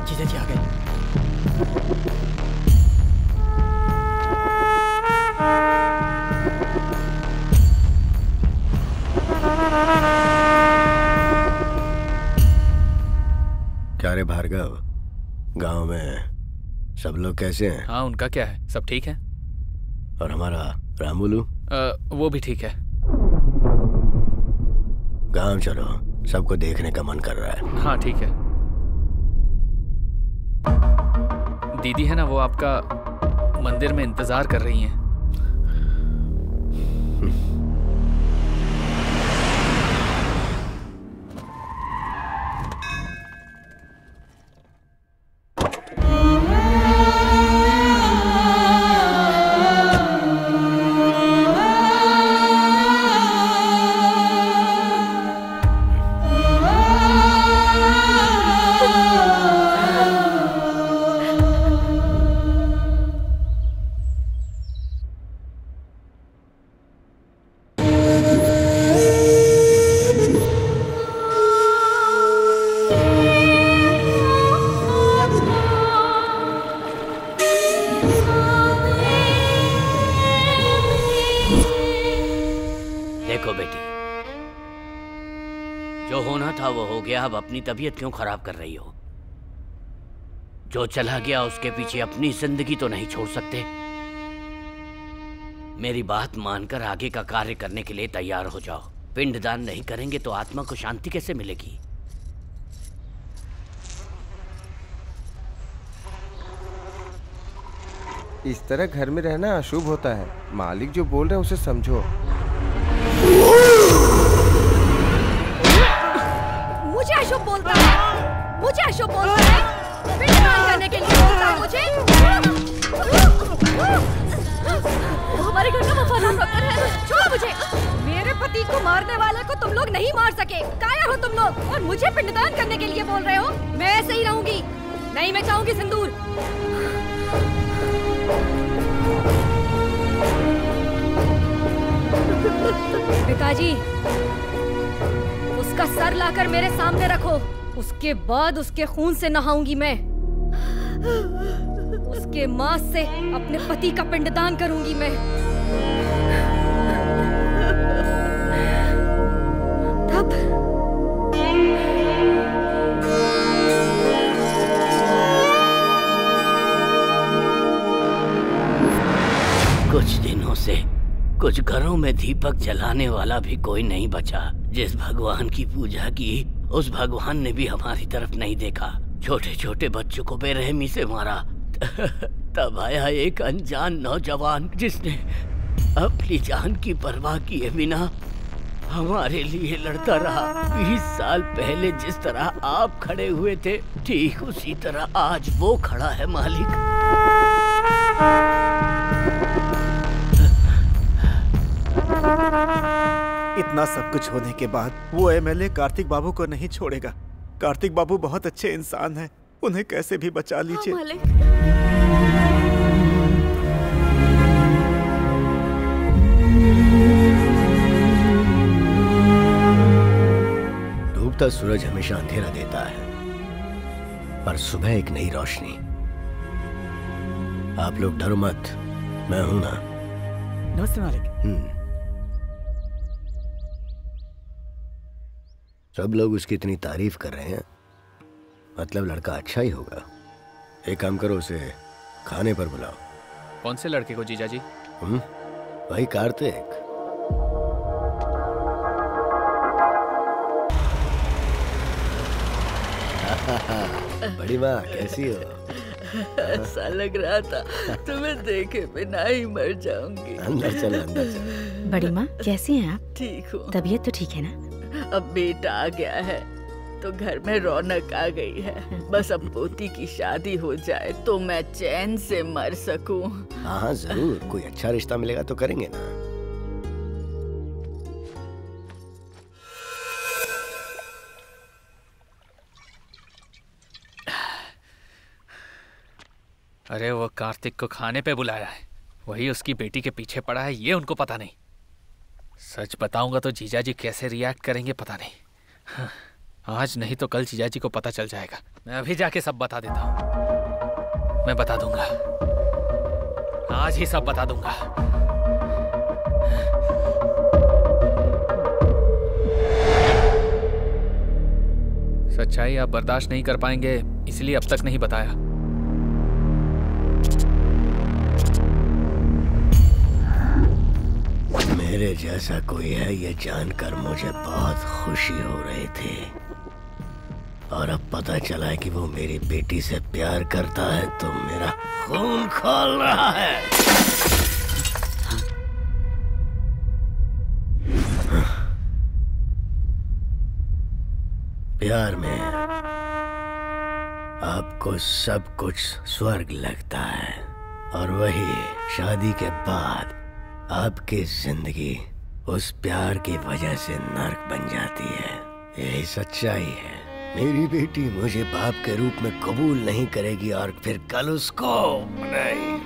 जीजा जी आ गए। क्या रे भार्गव, गांव में सब लोग कैसे हैं? हाँ, उनका क्या है, सब ठीक है। और हमारा रामुलू? वो भी ठीक है। गांव चलो, सबको देखने का मन कर रहा है। हाँ ठीक है। दीदी है ना, वो आपका मंदिर में इंतजार कर रही हैं। अब अपनी तबीयत क्यों खराब कर रही हो? जो चला गया उसके पीछे अपनी जिंदगी तो नहीं छोड़ सकते। मेरी बात मानकर आगे का कार्य करने के लिए तैयार हो जाओ। पिंडदान नहीं करेंगे तो आत्मा को शांति कैसे मिलेगी? इस तरह घर में रहना अशुभ होता है। मालिक जो बोल रहे हैं उसे समझो। मुझे अशुभ बोलता है, मुझे अशुभ बोलता है, पिंडदान करने के लिए बोलता है मुझे। वो हमारे घर का वफादार नौकर है, छोड़ो मुझे। मेरे पति को मारने वाले को तुम लोग नहीं मार सके। कायर हो तुम लोग और मुझे पिंडदान करने के लिए बोल रहे हो। मैं ऐसे ही रहूंगी, नहीं मैं चाहूंगी सिंदूर। पिताजी, उसका सर लाकर मेरे सामने रखो, उसके बाद उसके खून से नहाऊंगी मैं। उसके मांस से अपने पति का पिंडदान करूंगी मैं। तब कुछ दिनों से कुछ घरों में दीपक जलाने वाला भी कोई नहीं बचा। जिस भगवान की पूजा की उस भगवान ने भी हमारी तरफ नहीं देखा। छोटे छोटे बच्चों को बेरहमी से मारा। तब आया एक अनजान नौजवान जिसने अपनी जान की परवाह किए बिना हमारे लिए लड़ता रहा। 20 साल पहले जिस तरह आप खड़े हुए थे ठीक उसी तरह आज वो खड़ा है मालिक। इतना सब कुछ होने के बाद वो एमएलए कार्तिक बाबू को नहीं छोड़ेगा। कार्तिक बाबू बहुत अच्छे इंसान हैं, उन्हें कैसे भी बचा लीजिए। डूबता सूरज हमेशा अंधेरा देता है, पर सुबह एक नई रोशनी। आप लोग डरो मत, मैं हूं ना। नमस्ते मालिक। सब लोग उसकी इतनी तारीफ कर रहे हैं, मतलब लड़का अच्छा ही होगा। एक काम करो, उसे खाने पर बुलाओ। कौन से लड़के को जीजा जी? वही कार्तिक। बड़ी माँ कैसी हो? ऐसा लग रहा था तुम्हें देखे बिना ही मर जाऊंगी। अंदर चलो, अंदर चलो। बड़ी माँ कैसी हैं आप? ठीक हूँ। तबीयत तो ठीक है ना? अब बेटा आ गया है तो घर में रौनक आ गई है। बस अब पोती की शादी हो जाए तो मैं चैन से मर सकूं। हाँ जरूर, कोई अच्छा रिश्ता मिलेगा तो करेंगे ना। अरे वो कार्तिक को खाने पे बुलाया है, वही उसकी बेटी के पीछे पड़ा है, ये उनको पता नहीं। सच बताऊंगा तो जीजा जी कैसे रिएक्ट करेंगे पता नहीं। हाँ। आज नहीं तो कल जीजाजी को पता चल जाएगा। मैं अभी जाके सब बता देता हूँ। मैं बता दूंगा, आज ही सब बता दूंगा। सच्चाई आप बर्दाश्त नहीं कर पाएंगे, इसलिए अब तक नहीं बताया। मेरे जैसा कोई है ये जानकर मुझे बहुत खुशी हो रही थी, और अब पता चला है कि वो मेरी बेटी से प्यार करता है तो मेरा खून खौल रहा है। प्यार में आपको सब कुछ स्वर्ग लगता है, और वही शादी के बाद आपकी जिंदगी उस प्यार की वजह से नर्क बन जाती है। यही सच्चाई है। मेरी बेटी मुझे बाप के रूप में कबूल नहीं करेगी और फिर कल उसको नहीं।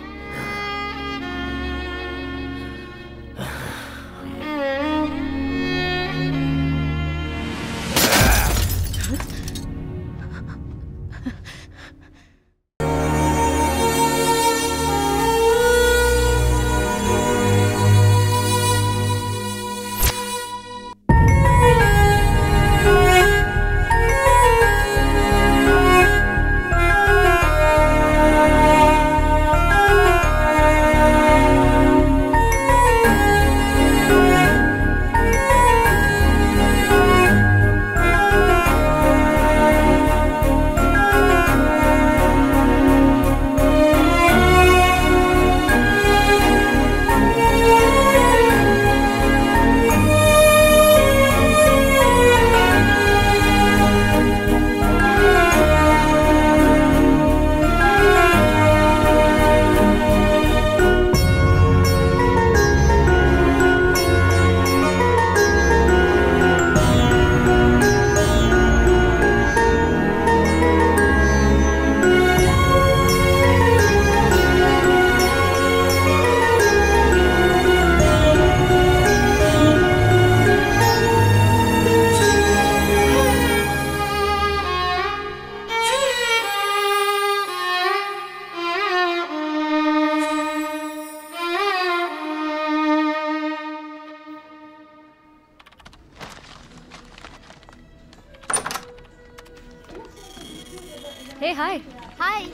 हाय हाय।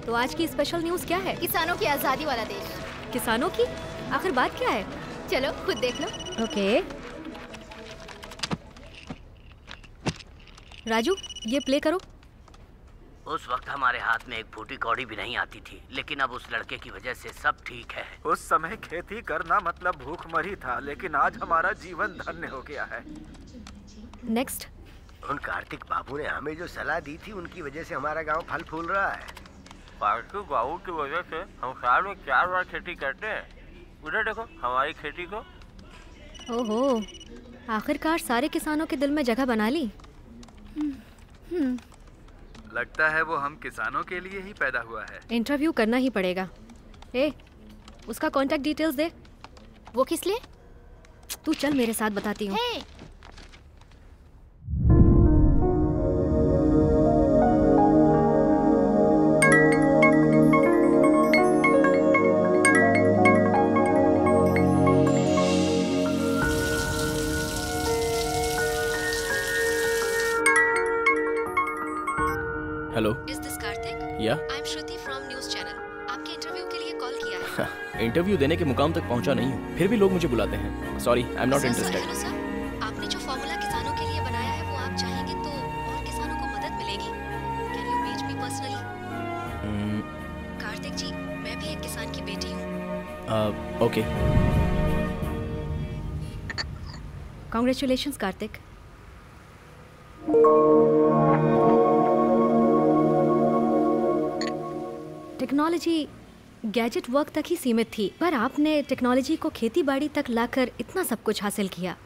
तो आज की स्पेशल न्यूज़ क्या है? किसानों की आज़ादी वाला देश। किसानों की? आखिर बात क्या है? चलो खुद देख लो। ओके। राजू ये प्ले करो। उस वक्त हमारे हाथ में एक फूटी कौड़ी भी नहीं आती थी, लेकिन अब उस लड़के की वजह से सब ठीक है। उस समय खेती करना मतलब भूखमरी था, लेकिन आज हमारा जीवन धन्य हो गया है। नेक्स्ट। उन कार्तिक बाबू ने हमें जो सलाह दी थी उनकी वजह से हमारा गांव फल फूल रहा है। कार्तिक बाबू की वजह से हम साल में 4 बार खेती करते हैं। उधर देखो हमारी खेती को। ओहो, आखिरकार सारे किसानों के दिल में जगह बना ली। लगता है वो हम किसानों के लिए ही पैदा हुआ है। इंटरव्यू करना ही पड़ेगा। ए, उसका कांटेक्ट डिटेल्स दे। वो किस लिए? तू चल मेरे साथ, बताती हूँ। Hello. Is this Karthik? Yeah. I'm Shruti from News Channel. आपके इंटरव्यू के लिए कॉल किया है। इंटरव्यू देने के मुकाम तक पहुंचा नहीं हूँ, फिर भी लोग मुझे बुलाते हैं। Sorry, I am not interested. Hello sir, आपने जो फॉर्मूला किसानों के लिए बनाया है वो आप चाहेंगे तो और किसानों को मदद मिलेगी। Can you reach me personally? Kartik जी, मैं भी एक किसान की बेटी हूँ। Okay. Congratulations Kartik. Technology gadget work तक ही सीमित थी, पर आपने टेक्नोलॉजी को खेती बाड़ी तक लाकर इतना सब कुछ हासिल किया।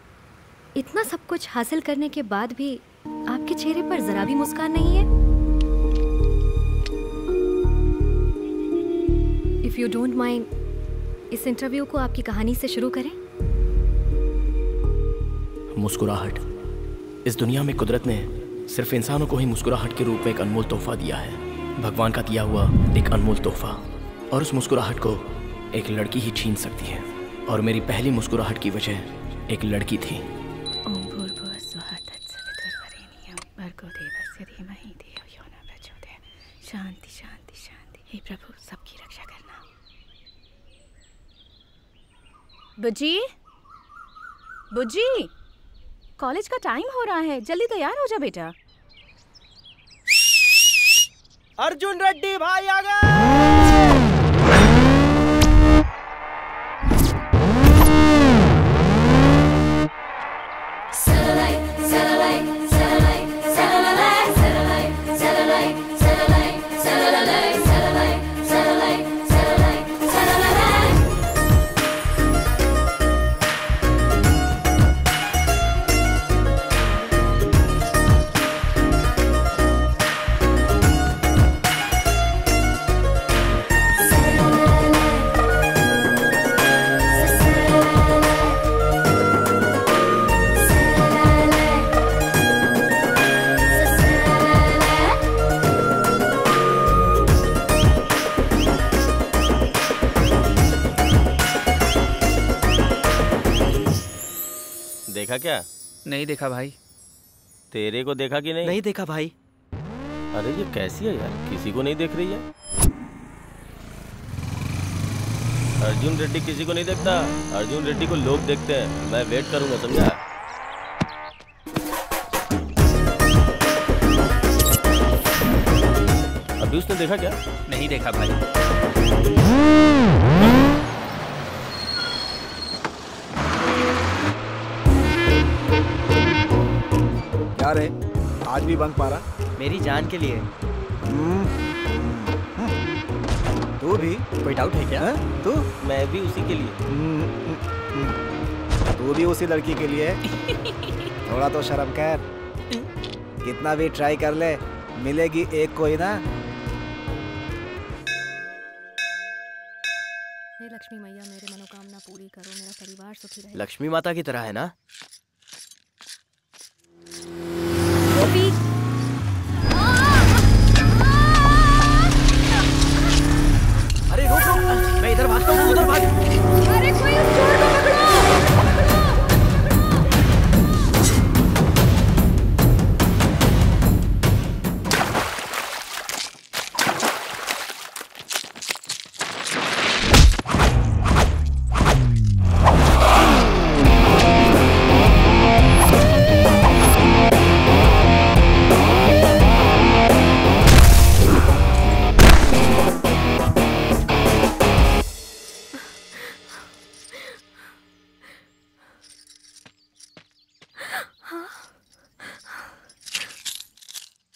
इतना सब कुछ हासिल करने के बाद भी आपके चेहरे पर जरा भी मुस्कान नहीं है। इफ यू डोंट माइंड, इस इंटरव्यू को आपकी कहानी से शुरू करें। मुस्कुराहट। इस दुनिया में कुदरत ने सिर्फ इंसानों को ही मुस्कुराहट के रूप में एक अनमोल तोहफा दिया है, भगवान का दिया हुआ एक अनमोल तोहफा। और उस मुस्कुराहट को एक लड़की ही छीन सकती है, और मेरी पहली मुस्कुराहट की वजह एक लड़की थी। ओम भूर्भुवः स्वः तत्सवितुर्वरेण्यं भर्गो देवस्य धीमहि धियो यो न प्रचोदयात्। शांति शांति शांति। हे प्रभु, सबकी रक्षा करना। बुज्जी, बुज्जी, कॉलेज का टाइम हो रहा है, जल्दी तैयार हो जा बेटा। अर्जुन रेड्डी भाई आ गए। देखा क्या? नहीं देखा भाई। तेरे को देखा कि नहीं? नहीं देखा भाई। अरे ये कैसी है यार, किसी को नहीं देख रही है। अर्जुन रेड्डी किसी को नहीं देखता, अर्जुन रेड्डी को लोग देखते हैं। मैं वेट करूंगा, समझा? अभी उसने देखा क्या? नहीं देखा भाई। क्या रे, आज भी बंक मारा? मेरी जान के लिए। तू भी? कोई डाउट है क्या? तू? मैं भी उसी के लिए। तू भी उसी लड़की के लिए? थोड़ा तो शर्म कर। कितना भी ट्राई कर ले, मिलेगी एक कोई ना। हे लक्ष्मी मैया, मेरे मनोकामना पूरी करो, मेरा परिवार सुखी रहे। लक्ष्मी माता की तरह है ना? अरे रुक रुक, मैं इधर भागता हूँ, उधर भाग। अरे कोई उस चोर को पकड़ो।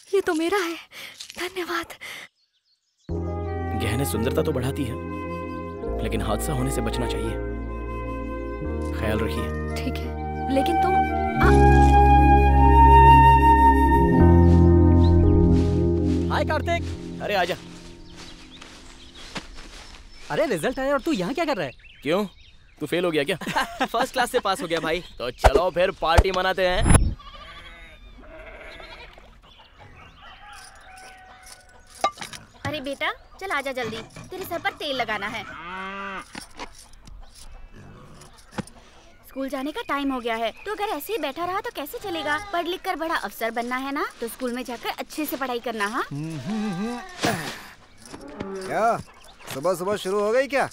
ये तो मेरा है, धन्यवाद। गहने सुंदरता तो बढ़ाती है, लेकिन हादसा होने से बचना चाहिए। ख्याल रखिए। ठीक है, लेकिन तुम हाय कार्तिक। अरे आजा। अरे रिजल्ट आया और तू यहाँ क्या कर रहा है? क्यों, तू फेल हो गया क्या? फर्स्ट क्लास से पास हो गया भाई। तो चलो फिर पार्टी मनाते हैं। अरे बेटा चल आजा जल्दी, तेरे सर पर तेल लगाना है। स्कूल जाने का टाइम हो गया है, तो अगर ऐसे ही बैठा रहा तो कैसे चलेगा? पढ़ लिख कर बड़ा अफसर बनना है ना, तो स्कूल में जाकर अच्छे से पढ़ाई करना। हाँ क्या सुबह सुबह शुरू हो गई क्या?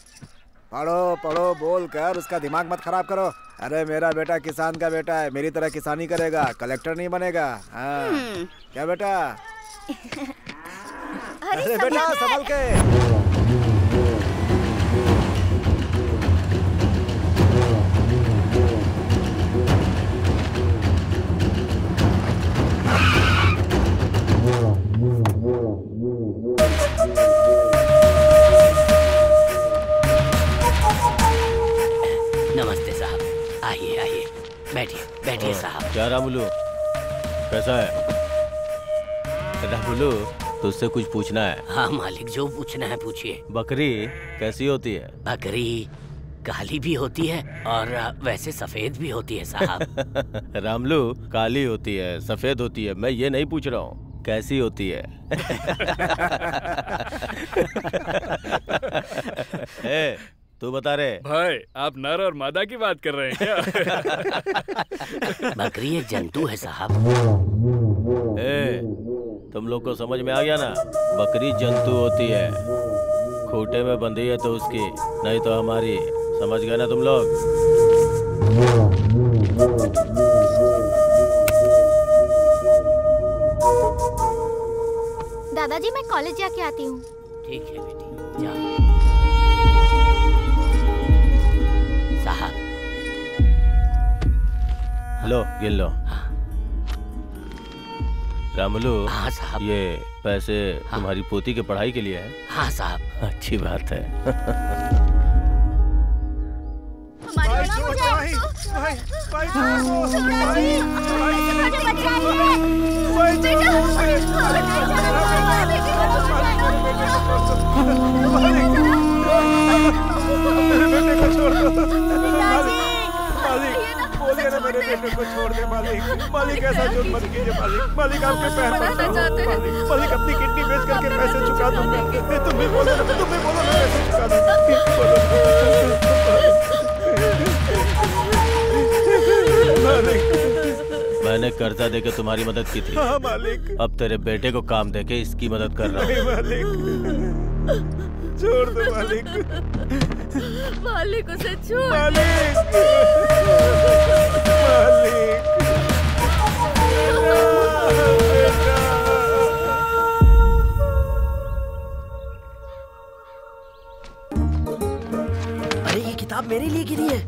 पढ़ो पढ़ो बोल कर उसका दिमाग मत खराब करो। अरे मेरा बेटा किसान का बेटा है, मेरी तरह किसानी करेगा, कलेक्टर नहीं बनेगा। हाँ क्या बेटा? अरे बेटा संभल के। नमस्ते साहब, आइए आइए, बैठिए बैठिए साहब। क्या रामुलू, कैसा है? रामुलू तुझसे कुछ पूछना है। हाँ मालिक, जो पूछना है पूछिए। बकरी कैसी होती है? बकरी काली भी होती है और वैसे सफेद भी होती है साहब। रामलू, काली होती है, सफेद होती है, मैं ये नहीं पूछ रहा हूँ, कैसी होती है। ए, तू बता रे भाई, आप नर और मादा की बात कर रहे हैं क्या? बकरी एक जंतु है साहब। ए, तुम लोग को समझ में आ गया ना? बकरी जंतु होती है, खूंटे में बंधी है तो उसकी, नहीं तो हमारी। समझ गए ना तुम लोग? दादाजी मैं कॉलेज जाके आती हूँ। ठीक है बेटी, जाओ। साहब। लो, गिन लो। रामलू। हाँ साहब। ये पैसे तुम्हारी पोती के पढ़ाई के लिए है? हाँ साहब। अच्छी बात है। बोलिए ना मेरे बेटे को छोड़ दे मालिक। मालिक ऐसा जुर्म मत कीजिए मालिक। मालिक आपके पैर पड़ता हूं मालिक। अपनी किडनी बेच करके पैसे चुका दूंगा। तुम भी बोलो ना, तुम भी बोलो ना, पैसे चुका दूंगा। मालिक, मैंने कर्जा देके तुम्हारी मदद की थी। हाँ मालिक। अब तेरे बेटे को काम देके इसकी मदद कर रहा हूँ। मालिक, छोड़ दो मालिक। मालिक उसे छोड़। मालिक, अरे ये किताब मेरे लिए गिरी है।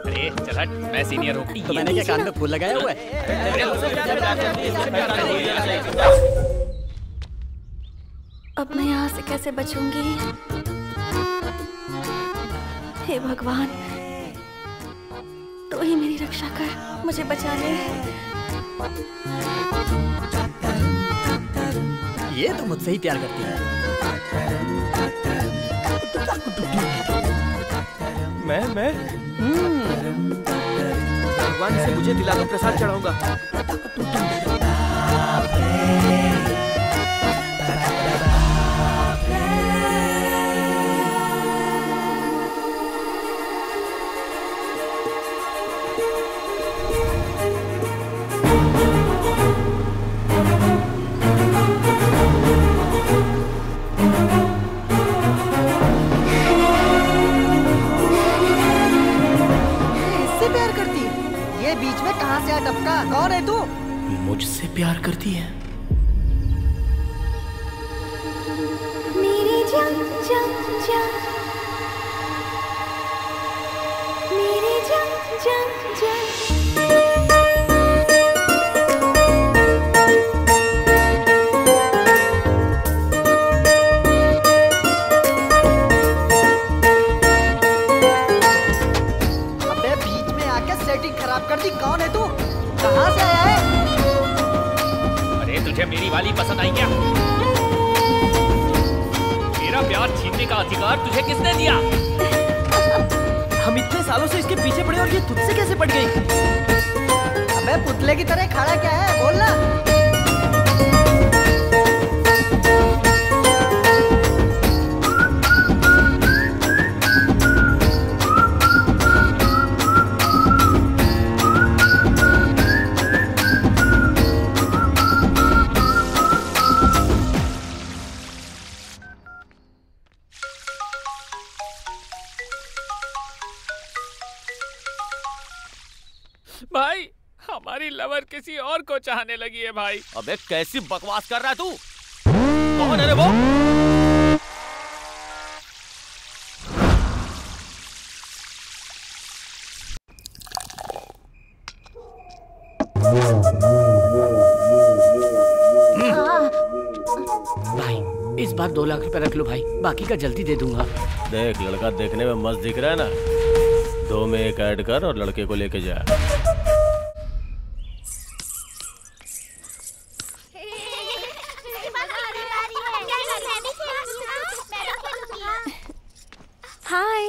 अरे चल हट, मैं सीनियर हूँ। तो मैंने क्या कान में फूल लगाया हुआ है? अब मैं यहाँ से कैसे बचूंगी? हे भगवान, तो ही मेरी रक्षा कर, मुझे बचा ले। ये तो मुझसे ही प्यार करती है। मैं भगवान से मुझे दिला दो, प्रसाद चढ़ाऊंगा। बीच में कहां से आ टपका? कौन है तू? मुझसे प्यार करती है? मेरी जान जान जान, मेरी जान जान जान। खराब कर दी। कौन है तू? कहां से आया है? अरे तुझे मेरी वाली पसंद आई क्या? मेरा प्यार छीनने का अधिकार तुझे किसने दिया? हम इतने सालों से इसके पीछे पड़े और ये तुझसे कैसे पड़ गई? अबे पुतले की तरह खड़ा क्या है? बोलना। भाई, हमारी लवर किसी और को चाहने लगी है भाई। अबे कैसी बकवास कर रहा है तू? कौन है रे वो? भाई, इस बार 2 लाख रुपए रख लो भाई, बाकी का जल्दी दे दूंगा। देख, लड़का देखने में मस्त दिख रहा है ना, 2 में 1 ऐड कर और लड़के को लेके जा। हाय।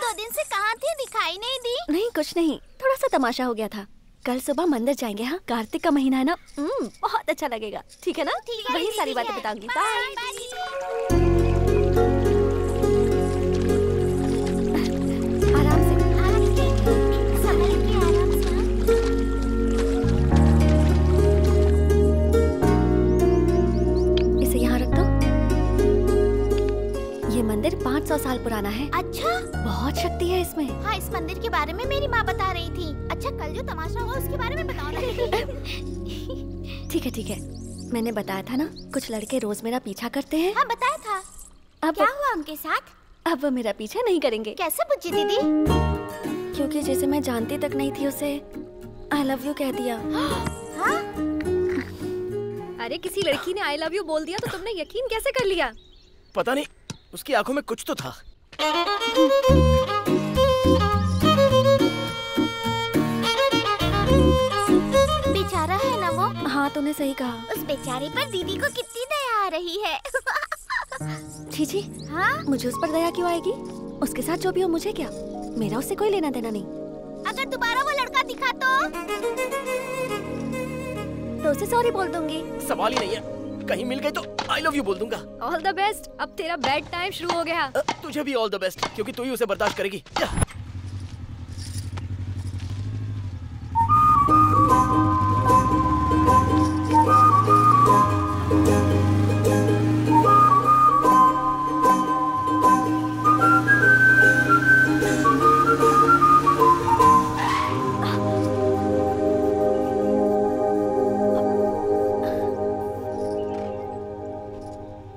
2 दिन से कहाँ थी, दिखाई नहीं दी? नहीं कुछ नहीं, थोड़ा सा तमाशा हो गया था। कल सुबह मंदिर जाएंगे। हाँ, कार्तिक का महीना है ना, बहुत अच्छा लगेगा। ठीक है ना? वही सारी बातें बताऊंगी। बाय। मंदिर 500 साल पुराना है। अच्छा, बहुत शक्ति है इसमें। हाँ, इस मंदिर के बारे में मेरी माँ बता रही थी। अच्छा, कल जो तमाशा हुआ उसके बारे में बताओ ना। ठीक है, मैंने बताया था ना, कुछ लड़के रोज मेरा पीछा करते हैं। हाँ, बताया था। अब क्या हुआ उनके साथ? अब वो मेरा पीछा नहीं करेंगे। कैसे बुच्ची दीदी? क्योंकि जिसे मैं जानती तक नहीं थी उसे आई लव यू कह दिया। हाँ? अरे किसी लड़की ने आई लव यू बोल दिया तो तुमने यकीन कैसे कर लिया? पता नहीं, उसकी आंखों में कुछ तो था। बेचारा है ना वो। हाँ, तूने सही कहा। उस बेचारे पर दीदी को कितनी दया आ रही है। छी, हाँ? मुझे उस पर दया क्यों आएगी? उसके साथ जो भी हो मुझे क्या, मेरा उससे कोई लेना देना नहीं। अगर दोबारा वो लड़का दिखा तो उसे सॉरी बोल दूंगी। सवाल ही नहीं है, कहीं मिल गई तो आई लव यू बोल दूंगा। All the best. अब तेरा बेड टाइम शुरू हो गया। तुझे भी ऑल द बेस्ट, क्योंकि तू ही उसे बर्दाश्त करेगी।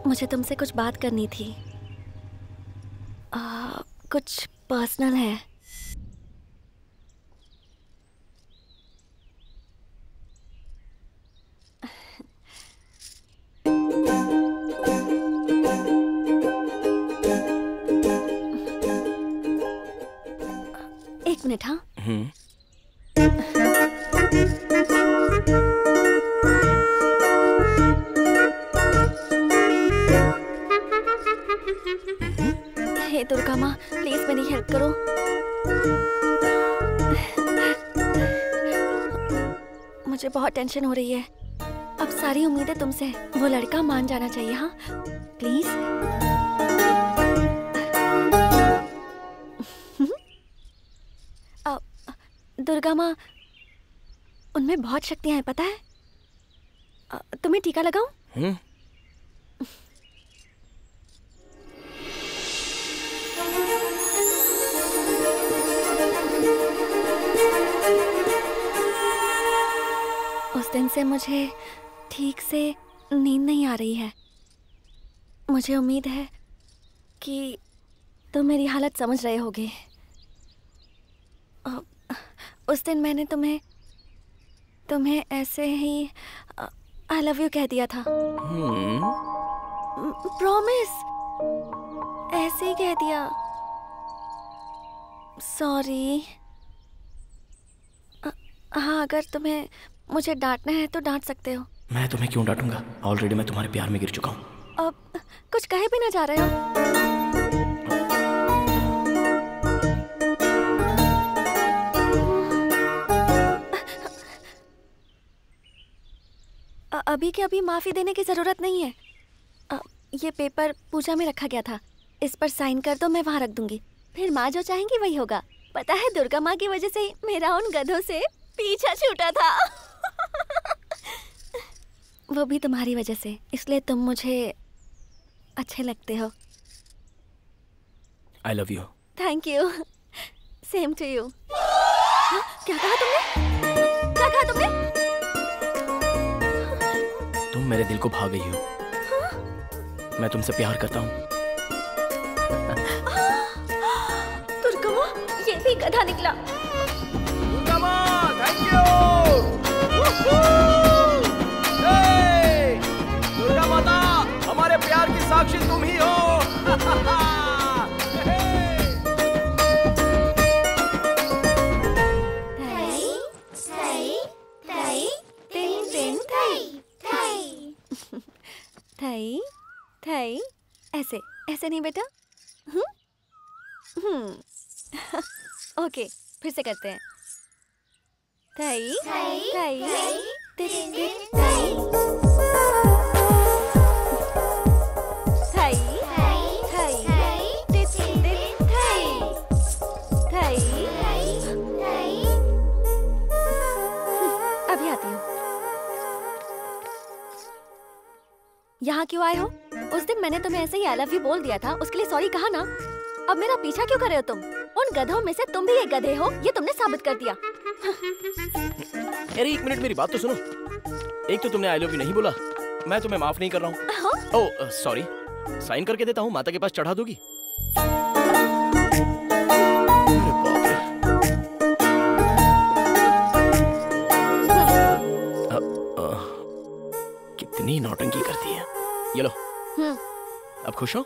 मुझे तुमसे कुछ बात करनी थी। कुछ पर्सनल है। एक मिनट। हाँ, हे दुर्गा माँ, प्लीज मेरी हेल्प करो। मुझे बहुत टेंशन हो रही है। अब सारी उम्मीदें तुमसे हैं। वो लड़का मान जाना चाहिए। हाँ प्लीज। दुर्गा माँ, उनमें बहुत शक्तियां हैं, पता है? तुम्हें टीका लगाऊं? उस दिन से मुझे ठीक से नींद नहीं आ रही है। मुझे उम्मीद है कि तुम मेरी हालत समझ रहे होगे। उस दिन मैंने तुम्हें ऐसे ही आई लव यू कह दिया था। प्रॉमिस, ऐसे ही कह दिया। सॉरी। हाँ, अगर तुम्हें मुझे डांटना है तो डांट सकते हो। मैं तुम्हें क्यों डांटूंगा? ऑलरेडी मैं तुम्हारे प्यार में गिर चुका हूँ। अब कुछ कहे भी ना जा रहे हो। अभी के अभी माफी देने की जरूरत नहीं है। ये पेपर पूजा में रखा गया था, इस पर साइन कर दो, मैं वहां रख दूंगी। फिर माँ जो चाहेंगी वही होगा। पता है, दुर्गा माँ की वजह से ही मेरा उन गधों से पीछा छूटा था। वो भी तुम्हारी वजह से, इसलिए तुम मुझे अच्छे लगते हो। I love you. Thank you. Same to you. क्या कहा तुमने? क्या कहा तुमने? तुम मेरे दिल को भा गई हो। मैं तुमसे प्यार करता हूँ। दुर्गा माँ, ये भी गधा निकला। दुर्गा माँ, थैंक यू। दुर्गा माता, हमारे प्यार की साक्षी तुम ही हो। थई थई, ऐसे ऐसे नहीं बेटा। ओके, फिर से करते हैं। थई थई थई थई थई थई अभी आती हूँ। यहाँ क्यों आए हो? उस दिन मैंने तुम्हें ऐसे ही आई लव यू बोल दिया था, उसके लिए सॉरी कहा ना। अब मेरा पीछा क्यों कर रहे हो तुम? उन गधों में से तुम भी एक गधे हो, ये तुमने साबित कर दिया। अरे एक मिनट, मेरी बात तो सुनो। एक तो तुमने आई लव यू नहीं बोला, मैं तुम्हें माफ नहीं कर रहा हूँ। ओह सॉरी, साइन करके देता हूँ, माता के पास चढ़ा दोगी? कितनी नौटंकी करती है। ये लो, अब खुश हो?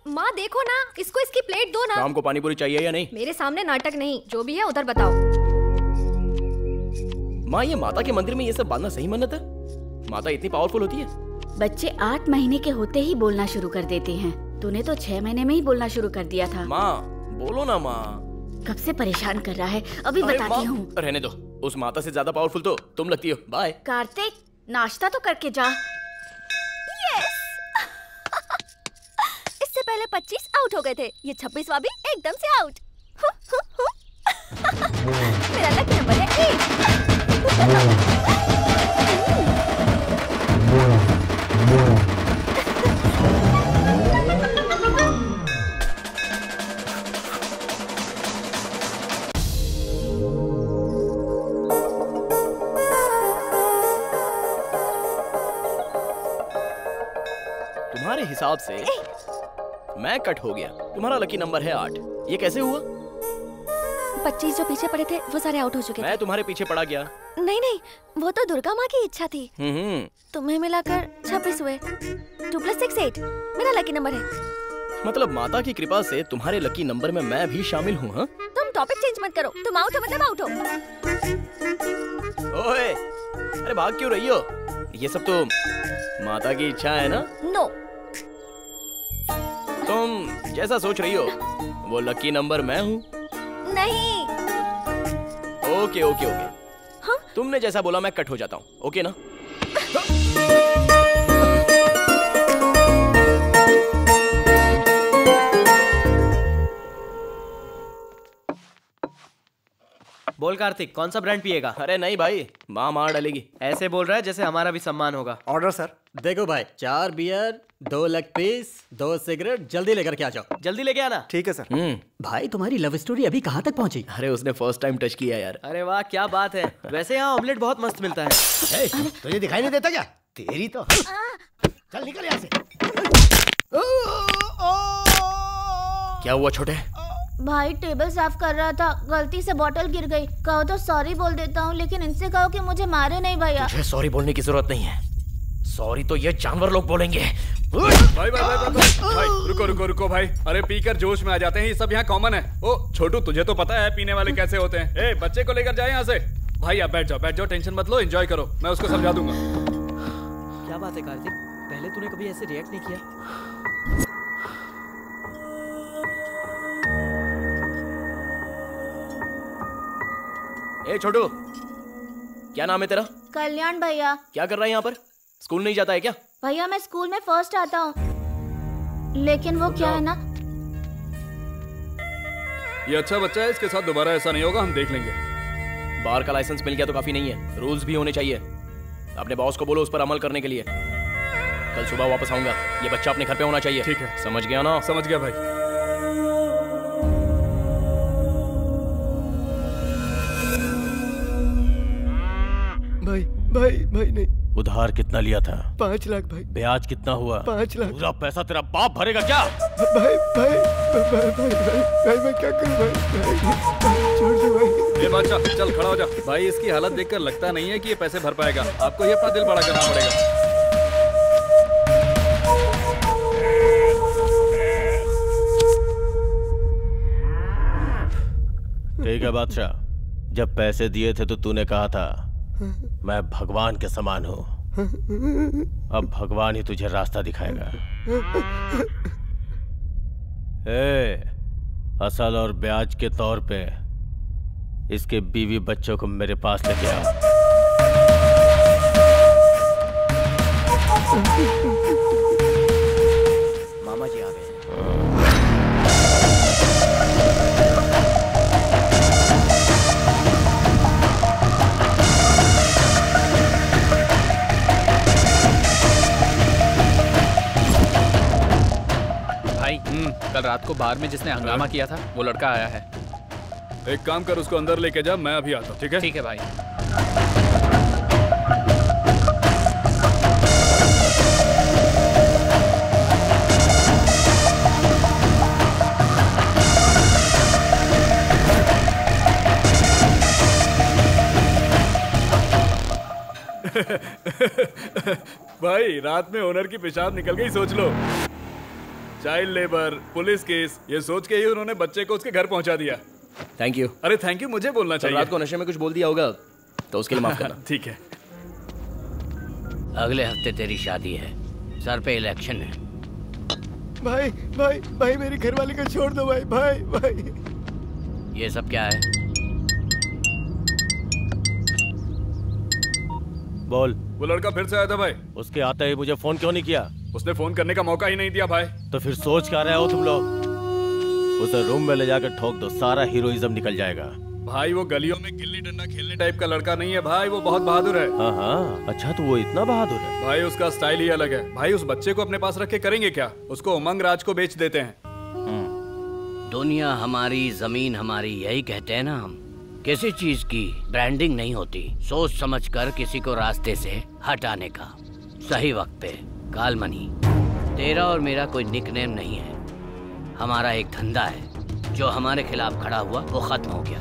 माँ देखो ना, इसको इसकी प्लेट दो ना। शाम को पानी पूरी चाहिए या नहीं? मेरे सामने नाटक नहीं, जो भी है उधर बताओ। माँ, ये माता के मंदिर में ये सब बांधना सही मन्नत है? माता इतनी पावरफुल होती है? बच्चे 8 महीने के होते ही बोलना शुरू कर देते हैं। तूने तो 6 महीने में ही बोलना शुरू कर दिया था। माँ बोलो ना माँ। कब से परेशान कर रहा है, अभी बताती हूँ। रहने दो, उस माता से ज्यादा पावरफुल तो तुम लगती हो। बाय। कार्तिक, नाश्ता तो करके जा। इससे पहले 25 आउट हो गए थे, ये 26वां भी एकदम से आउट। मेरा लकी नंबर है 8। तुम्हारे हिसाब से मैं कट हो गया, तुम्हारा लकी नंबर है 8। ये कैसे हुआ? 25 जो पीछे पड़े थे वो सारे आउट हो चुके थे। मैं तुम्हारे पीछे पड़ा गया। नहीं नहीं, वो तो दुर्गा माँ की इच्छा थी। तुम्हें मिलाकर 26 हुए। 2 + 6 8 मेरा लकी नंबर है। मतलब माता की कृपा से तुम्हारे लकी नंबर में मैं भी शामिल हूँ। हाँ? तुम टॉपिक चेंज मत करो, तुम आउट हो मतलब आउट हो। ओए, अरे भाग क्यों रही हो? ये सब तो माता की इच्छा है ना? नो। तुम जैसा सोच रही हो वो लकी नंबर मैं हूँ। नहीं। Okay okay okay. हाँ? तुमने जैसा बोला मैं कट हो जाता हूँ, ओके ना? बोल कार्तिक, कौन सा ब्रांड पिएगा? अरे नहीं भाई, माँ मार डालेगी। ऐसे बोल रहा है जैसे हमारा भी सम्मान होगा। Order sir. देखो भाई, 4 बियर, 2 लेग पीस, 2 सिगरेट, जल्दी लेकर के आ जाओ। जल्दी लेके आना। ठीक है सर। भाई तुम्हारी लव स्टोरी अभी कहाँ तक पहुँची? अरे उसने फर्स्ट टाइम टच किया यार। अरे वाह क्या बात है। वैसे यहाँ ऑमलेट बहुत मस्त मिलता है। तुझे दिखाई नहीं देता क्या? तेरी तो चल निकल यहाँ से। क्या हुआ छोटे? भाई टेबल साफ कर रहा था, गलती से बोतल गिर गई। कहो तो सॉरी बोल देता हूँ, लेकिन इनसे कहो कि मुझे मारे नहीं भैया। तुझे सॉरी बोलने की जरूरत नहीं है, सॉरी तो ये जानवर लोग बोलेंगे। भाई भाई भाई भाई भाई रुको रुको रुको भाई। अरे पीकर जोश में आ जाते हैं, ये सब यहाँ कॉमन है। ओ छोटू, तुझे तो पता है पीने वाले कैसे होते हैं। ए बच्चे को लेकर जाए यहाँ से। भाई आप बैठ जाओ, टेंशन मत लो, एंजॉय करो, मैं उसको समझा दूंगा। क्या बात है कार्तिक, पहले तूने कभी ऐसे रिएक्ट नहीं किया। ए छोटू, क्या नाम है तेरा? कल्याण भैया। क्या कर रहा है यहाँ पर? स्कूल नहीं जाता है क्या? भैया मैं स्कूल में फर्स्ट आता हूँ, लेकिन वो क्या है ना, ये अच्छा बच्चा है, इसके साथ दोबारा ऐसा नहीं होगा, हम देख लेंगे। बार का लाइसेंस मिल गया तो काफी नहीं है, रूल्स भी होने चाहिए। अपने बॉस को बोलो उस पर अमल करने के लिए। कल सुबह वापस आऊंगा, ये बच्चा अपने घर पे होना चाहिए। ठीक है, समझ गया ना? समझ गया भाई। भाई भाई भाई नहीं। उधार कितना लिया था? 5 लाख भाई। ब्याज कितना हुआ? 5 लाख। पूरा पैसा तेरा बाप भरेगा क्या? भाई भाई भाई भाई भाई मैं क्या करूं भाई? छोड़ दो भाई। ये बादशाह चल खड़ा हो जा। भाई इसकी हालत देखकर लगता नहीं है कि ये पैसे भर पाएगा, आपको ही अपना दिल बड़ा करना पड़ेगा। ठीक है बादशाह, जब पैसे दिए थे तो तूने कहा था मैं भगवान के समान हूं। अब भगवान ही तुझे रास्ता दिखाएगा। असल और ब्याज के तौर पे इसके बीवी बच्चों को मेरे पास लेके आओ। मामा जी आ गए। कल रात को बार में जिसने हंगामा किया था वो लड़का आया है। एक काम कर, उसको अंदर लेके जा, मैं अभी आता हूँ। ठीक है? ठीक है भाई। भाई रात में ओनर की पेशाब निकल गई, सोच लो। चाइल्ड लेबर, पुलिस केस, ये सोच के ही उन्होंने बच्चे को उसके घर पहुंचा दिया। Thank you. अरे थैंक यू मुझे बोलना चाहिए। रात को नशे में कुछ बोल दिया होगा तो उसके लिए माफ करना। ठीक है। अगले हफ्ते तेरी शादी है, सर पे इलेक्शन है। भाई भाई भाई मेरी घरवाली को छोड़ दो भाई। भाई भाई ये सब क्या है? बोल। वो लड़का फिर से आया था भाई। उसके आते ही मुझे फोन क्यों नहीं किया? उसने फोन करने का मौका ही नहीं दिया भाई। तो फिर सोच क्या रहे हो तुम लोग? उसे रूम में ले जाकर ठोक दो, सारा हीरोइज्म निकल जाएगा। भाई वो गलियों में गिल्ली डंडा खेलने टाइप का लड़का नहीं है भाई, वो बहुत बहादुर है। हाँ, अच्छा तो वो इतना बहादुर है? भाई उसका स्टाइल ही अलग है। भाई उस बच्चे को अपने पास रख के करेंगे क्या? उसको उमंग राज को बेच देते हैं। दुनिया हमारी, जमीन हमारी, यही कहते हैं ना हम। किसी चीज की ब्रांडिंग नहीं होती, सोच समझकर किसी को रास्ते से हटाने का सही वक्त पे। कालमनी, तेरा और मेरा कोई निकनेम नहीं है, हमारा एक धंधा है। जो हमारे खिलाफ खड़ा हुआ वो खत्म हो गया।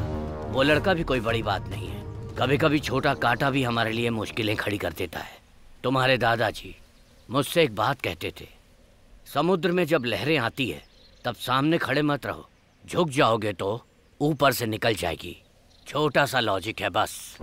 वो लड़का भी कोई बड़ी बात नहीं है। कभी कभी छोटा कांटा भी हमारे लिए मुश्किलें खड़ी कर देता है। तुम्हारे दादाजी मुझसे एक बात कहते थे, समुद्र में जब लहरें आती है तब सामने खड़े मत रहो, झुक जाओगे तो ऊपर से निकल जाएगी। छोटा सा लॉजिक है बस।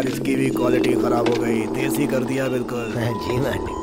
इसकी भी क्वालिटी खराब हो गई, देसी कर दिया बिल्कुल। जी मालिक।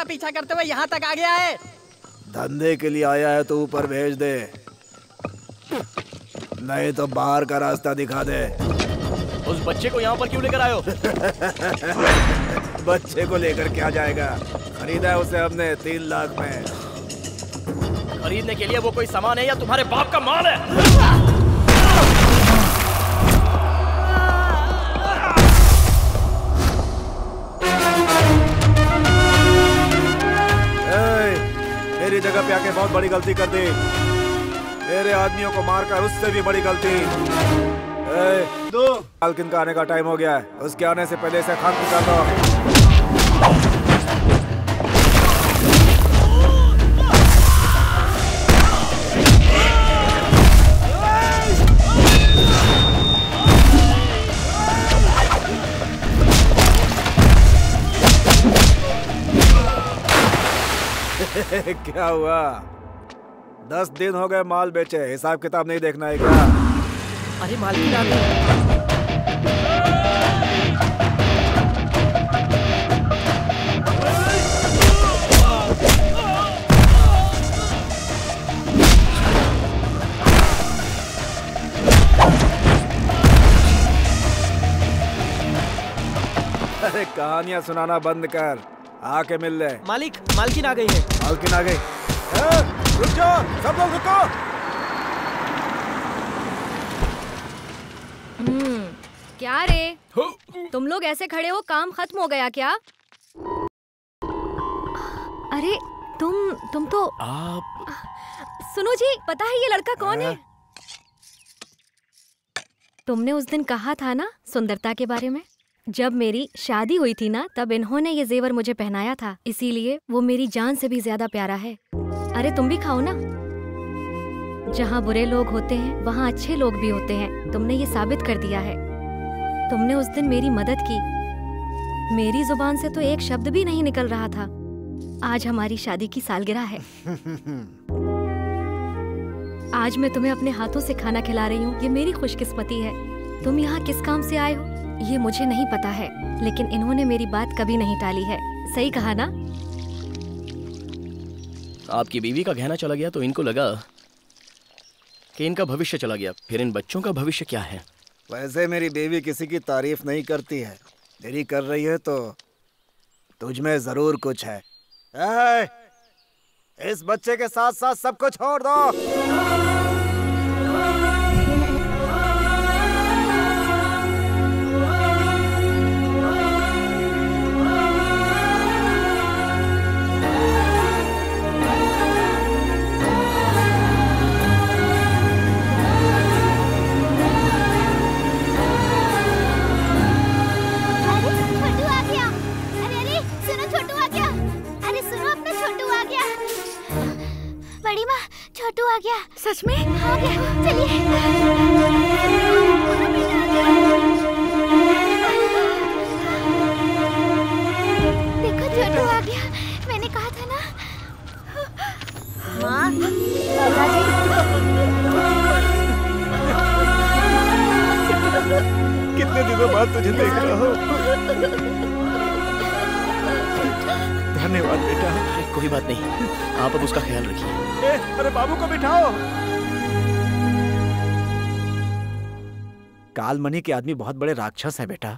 पीछा करते हुए यहाँ तक आ गया है। धंधे के लिए आया है तो ऊपर भेज दे, नहीं तो बाहर का रास्ता दिखा दे। उस बच्चे को यहाँ पर क्यों लेकर आए हो? बच्चे को लेकर क्या जाएगा, खरीदा है उसे हमने 3 लाख में। खरीदने के लिए वो कोई सामान है या तुम्हारे बाप का माल है? मेरी जगह पे आके बहुत बड़ी गलती कर दी। मेरे आदमियों को मारकर उससे भी बड़ी गलती। मालकिन का आने का टाइम हो गया है, उसके आने से पहले से खान कर दो। क्या हुआ? 10 दिन हो गए माल बेचे, हिसाब किताब नहीं देखना है क्या? अरे मालकिन आ गई। अरे कहानियां सुनाना बंद कर, आके मिल ले। मालकिन आ गई है। मालकिन आ गई। रुक जाओ, सब लोग रुको। क्या रे, तुम लोग ऐसे खड़े हो, काम खत्म हो गया क्या? अरे तुम तो आप सुनो जी, पता है ये लड़का कौन है? तुमने उस दिन कहा था ना सुंदरता के बारे में, जब मेरी शादी हुई थी ना, तब इन्होंने ये जेवर मुझे पहनाया था, इसीलिए वो मेरी जान से भी ज्यादा प्यारा है। अरे तुम भी खाओ ना। जहाँ बुरे लोग होते हैं वहाँ अच्छे लोग भी होते हैं, तुमने ये साबित कर दिया है। तुमने उस दिन मेरी मदद की, मेरी जुबान से तो एक शब्द भी नहीं निकल रहा था। आज हमारी शादी की सालगिरह है। आज मैं तुम्हें अपने हाथों से खाना खिला रही हूँ, ये मेरी खुशकिस्मती है। तुम यहाँ किस काम से आए हो ये मुझे नहीं पता है, लेकिन इन्होंने मेरी बात कभी नहीं टाली है। सही कहा ना? आपकी बीवी का गहना चला गया तो इनको लगा कि इनका भविष्य चला गया, फिर इन बच्चों का भविष्य क्या है? वैसे मेरी बीवी किसी की तारीफ नहीं करती है, देरी कर रही है तो तुझ में जरूर कुछ है। इस बच्चे के साथ साथ सबको छोड़ दो। बड़ी माँ, छोटू आ गया। सच में? आ गया, चलिए। देखो छोटू आ गया, मैंने कहा था ना। माँ, कितने दिनों बाद तुझे देख रहा हूँ। धन्यवाद बेटा। कोई बात नहीं, आप अब उसका ख्याल रखिए। अरे बाबू को बिठाओ। कालमणि के आदमी बहुत बड़े राक्षस हैं बेटा,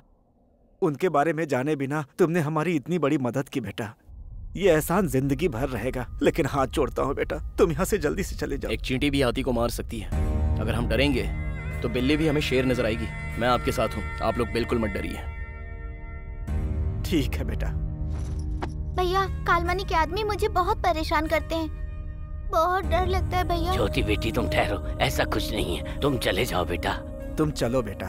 उनके बारे में जाने बिना तुमने हमारी इतनी बड़ी मदद की बेटा। ये एहसान जिंदगी भर रहेगा, लेकिन हाथ जोड़ता हूँ बेटा, तुम यहाँ से जल्दी से चले जाओ। एक चींटी भी हाथी को मार सकती है, अगर हम डरेंगे तो बिल्ली भी हमें शेर नजर आएगी। मैं आपके साथ हूँ, आप लोग बिल्कुल मत डरिए। ठीक है बेटा। भैया, कालमणि के आदमी मुझे बहुत परेशान करते हैं, बहुत डर लगता है भैया। ज्योति बेटी तुम ठहरो, ऐसा कुछ नहीं है, तुम चले जाओ बेटा। तुम चलो बेटा।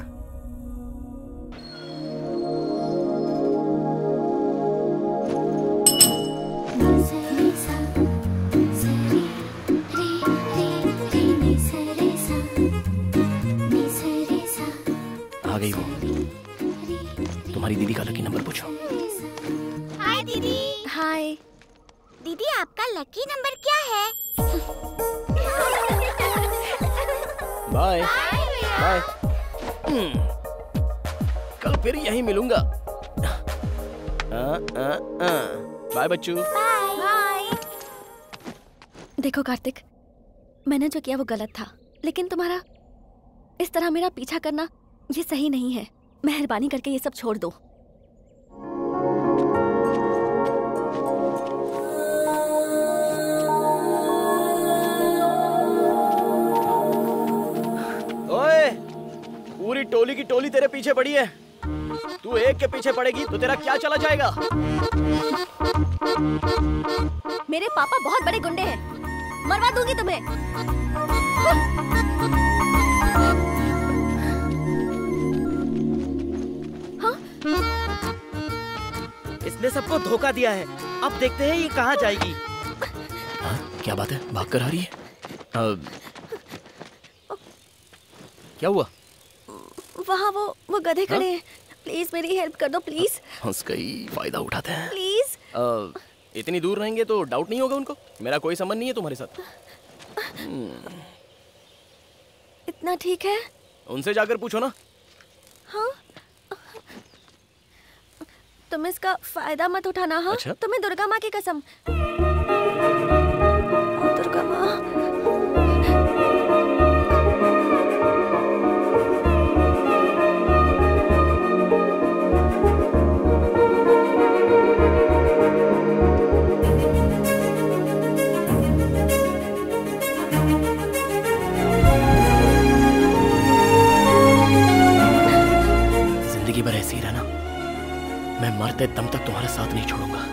आ गई वो। तुम्हारी दीदी का लकी नंबर पूछो। हाय दीदी। हाय दीदी, आपका लकी नंबर क्या है? Bye bye. कल फिर यहीं मिलूंगा। बाय बच्चू। बाय। देखो कार्तिक, मैंने जो किया वो गलत था, लेकिन तुम्हारा इस तरह मेरा पीछा करना ये सही नहीं है। मेहरबानी करके ये सब छोड़ दो। ओए, पूरी टोली की टोली तेरे पीछे पड़ी है। तू एक के पीछे पड़ेगी तो तेरा क्या चला जाएगा? मेरे पापा बहुत बड़े गुंडे हैं, मरवा दूंगी तुम्हें। हाँ? इसने सबको धोखा दिया है, अब देखते हैं ये कहाँ जाएगी। हाँ? क्या बात है, भाग कर आ रही है? क्या हुआ? वहाँ वो गधे खड़े हैं। प्लीज मेरी हेल्प कर दो प्लीज। हंस गई, फायदा उठाते हैं। प्लीज। इतनी दूर रहेंगे तो डाउट नहीं होगा उनको? मेरा कोई संबंध नहीं है तुम्हारे साथ। इतना ठीक है? उनसे जाकर पूछो ना। हाँ? तुम इसका फायदा मत उठाना। हाँ? अच्छा? तुम्हें दुर्गा माँ की कसम। दुर्गा माँ। जिंदगी भर ऐसे ही रहना, मैं मरते दम तक तुम्हारा साथ नहीं छोड़ूंगा।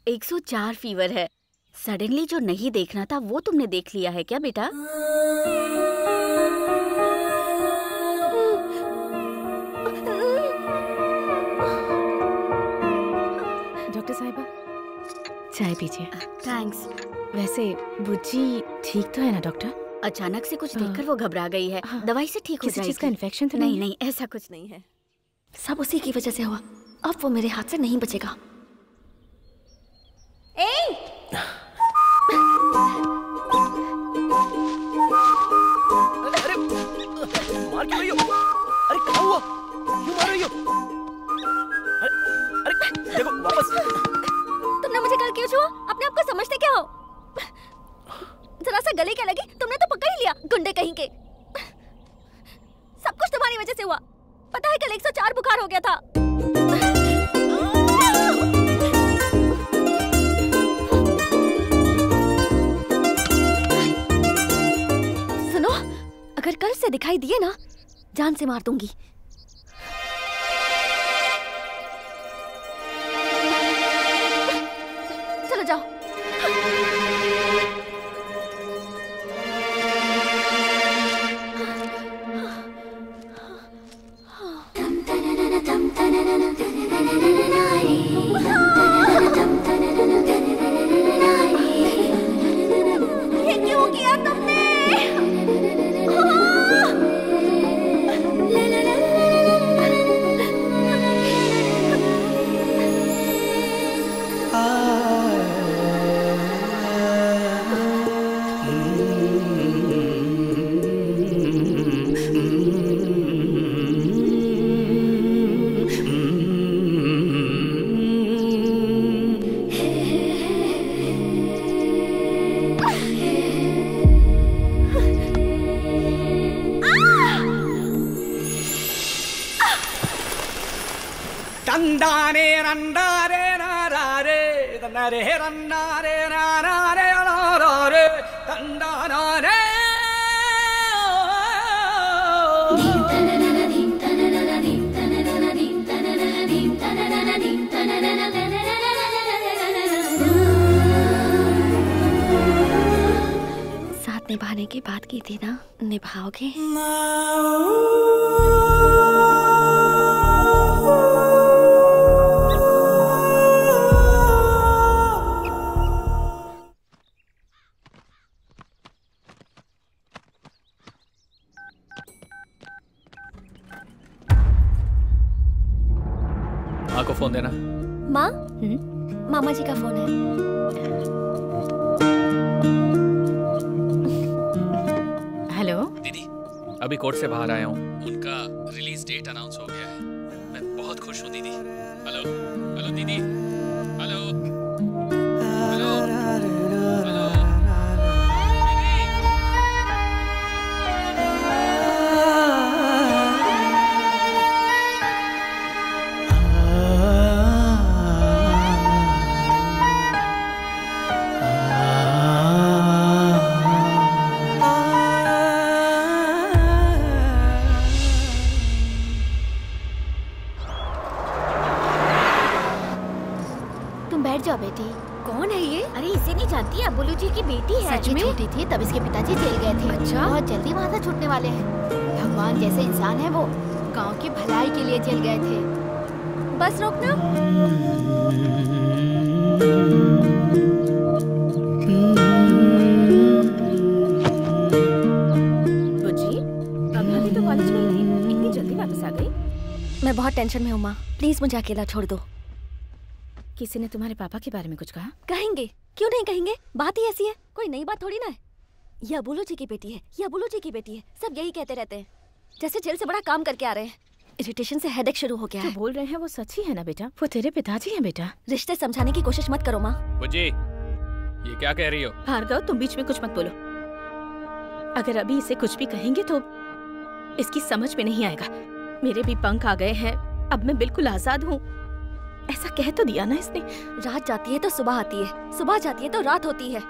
एक 104 फीवर है। सडनली जो नहीं देखना था वो तुमने देख लिया है क्या बेटा? डॉक्टर साहिबा, चाय पीजिए। थैंक्स। वैसे बुज्जी ठीक तो है ना डॉक्टर? अचानक से कुछ देखकर वो घबरा गई है। दवाई से ठीक हो किसी जाएगी। चीज का इन्फेक्शन तो नहीं, ऐसा कुछ नहीं है। सब उसी की वजह से हुआ। अब वो मेरे हाथ से नहीं बचेगा। अरे मार क्यों रही हो? अरे क्या हुआ? क्यों मार रही हो? अरे देखो वापस। तुमने मुझे कल क्यों छुआ? अपने आप को समझते क्या हो? जरा सा गले क्या लगी? तुमने तो पकड़ ही लिया, गुंडे कहीं के। सब कुछ तुम्हारी वजह से हुआ। पता है कल 104 बुखार हो गया था। सुनो, अगर कल से दिखाई दिए ना, जान से मार दूंगी। चलो जाओ। ये क्यों किया तुमने? रंडारे रंडारे नारे तन्नारे रंडारे नारे नारे तन्नारे साथ निभाने की बात की थी ना, निभाओगे? माँ को फोन देना। माँ? मामा जी का फोन है। हेलो दीदी, अभी कोर्ट से बाहर आया हूँ। उनका रिलीज डेट अनाउंस हो गया है। मैं बहुत खुश हूँ दीदी। हेलो हेलो दीदी, हेलो हेलो हेलो बेटी है। सच में? छोटी थी तब इसके पिताजी जेल गए थे। अच्छा? बहुत जल्दी वहाँ से छूटने वाले हैं। भगवान जैसे इंसान है वो, गांव की भलाई के लिए जेल गए थे। बस रोकना। बुज्जी, अभी तो कॉलेज में ही थी, इतनी जल्दी वापस आ गई? मैं बहुत टेंशन में हूँ माँ, प्लीज मुझे अकेला छोड़ दो। किसी ने तुम्हारे पापा के बारे में कुछ कहा? कहेंगे, क्यों नहीं कहेंगे, बात ही ऐसी है, कोई नई बात थोड़ी ना है। यह बुलू जी की बेटी है, यह बुलू जी की बेटी है, सब यही कहते रहते हैं, जैसे जेल से बड़ा काम करके आ रहे हैं। इरिटेशन से हेडेक शुरू हो गया है। जो बोल रहे हैं वो सच ही है ना बेटा? वो तेरे पिताजी हैं बेटा। रिश्ते समझाने की कोशिश मत करो माँ। बुज्जी, ये क्या कह रही हो? भार्गव, तुम बीच में कुछ मत बोलो। अगर अभी इसे कुछ भी कहेंगे तो इसकी समझ में नहीं आएगा। मेरे भी पंख आ गए हैं, अब मैं बिल्कुल आजाद हूँ। ऐसा कह तो दिया ना इसने। रात जाती है तो सुबह आती है, सुबह जाती है तो रात होती है,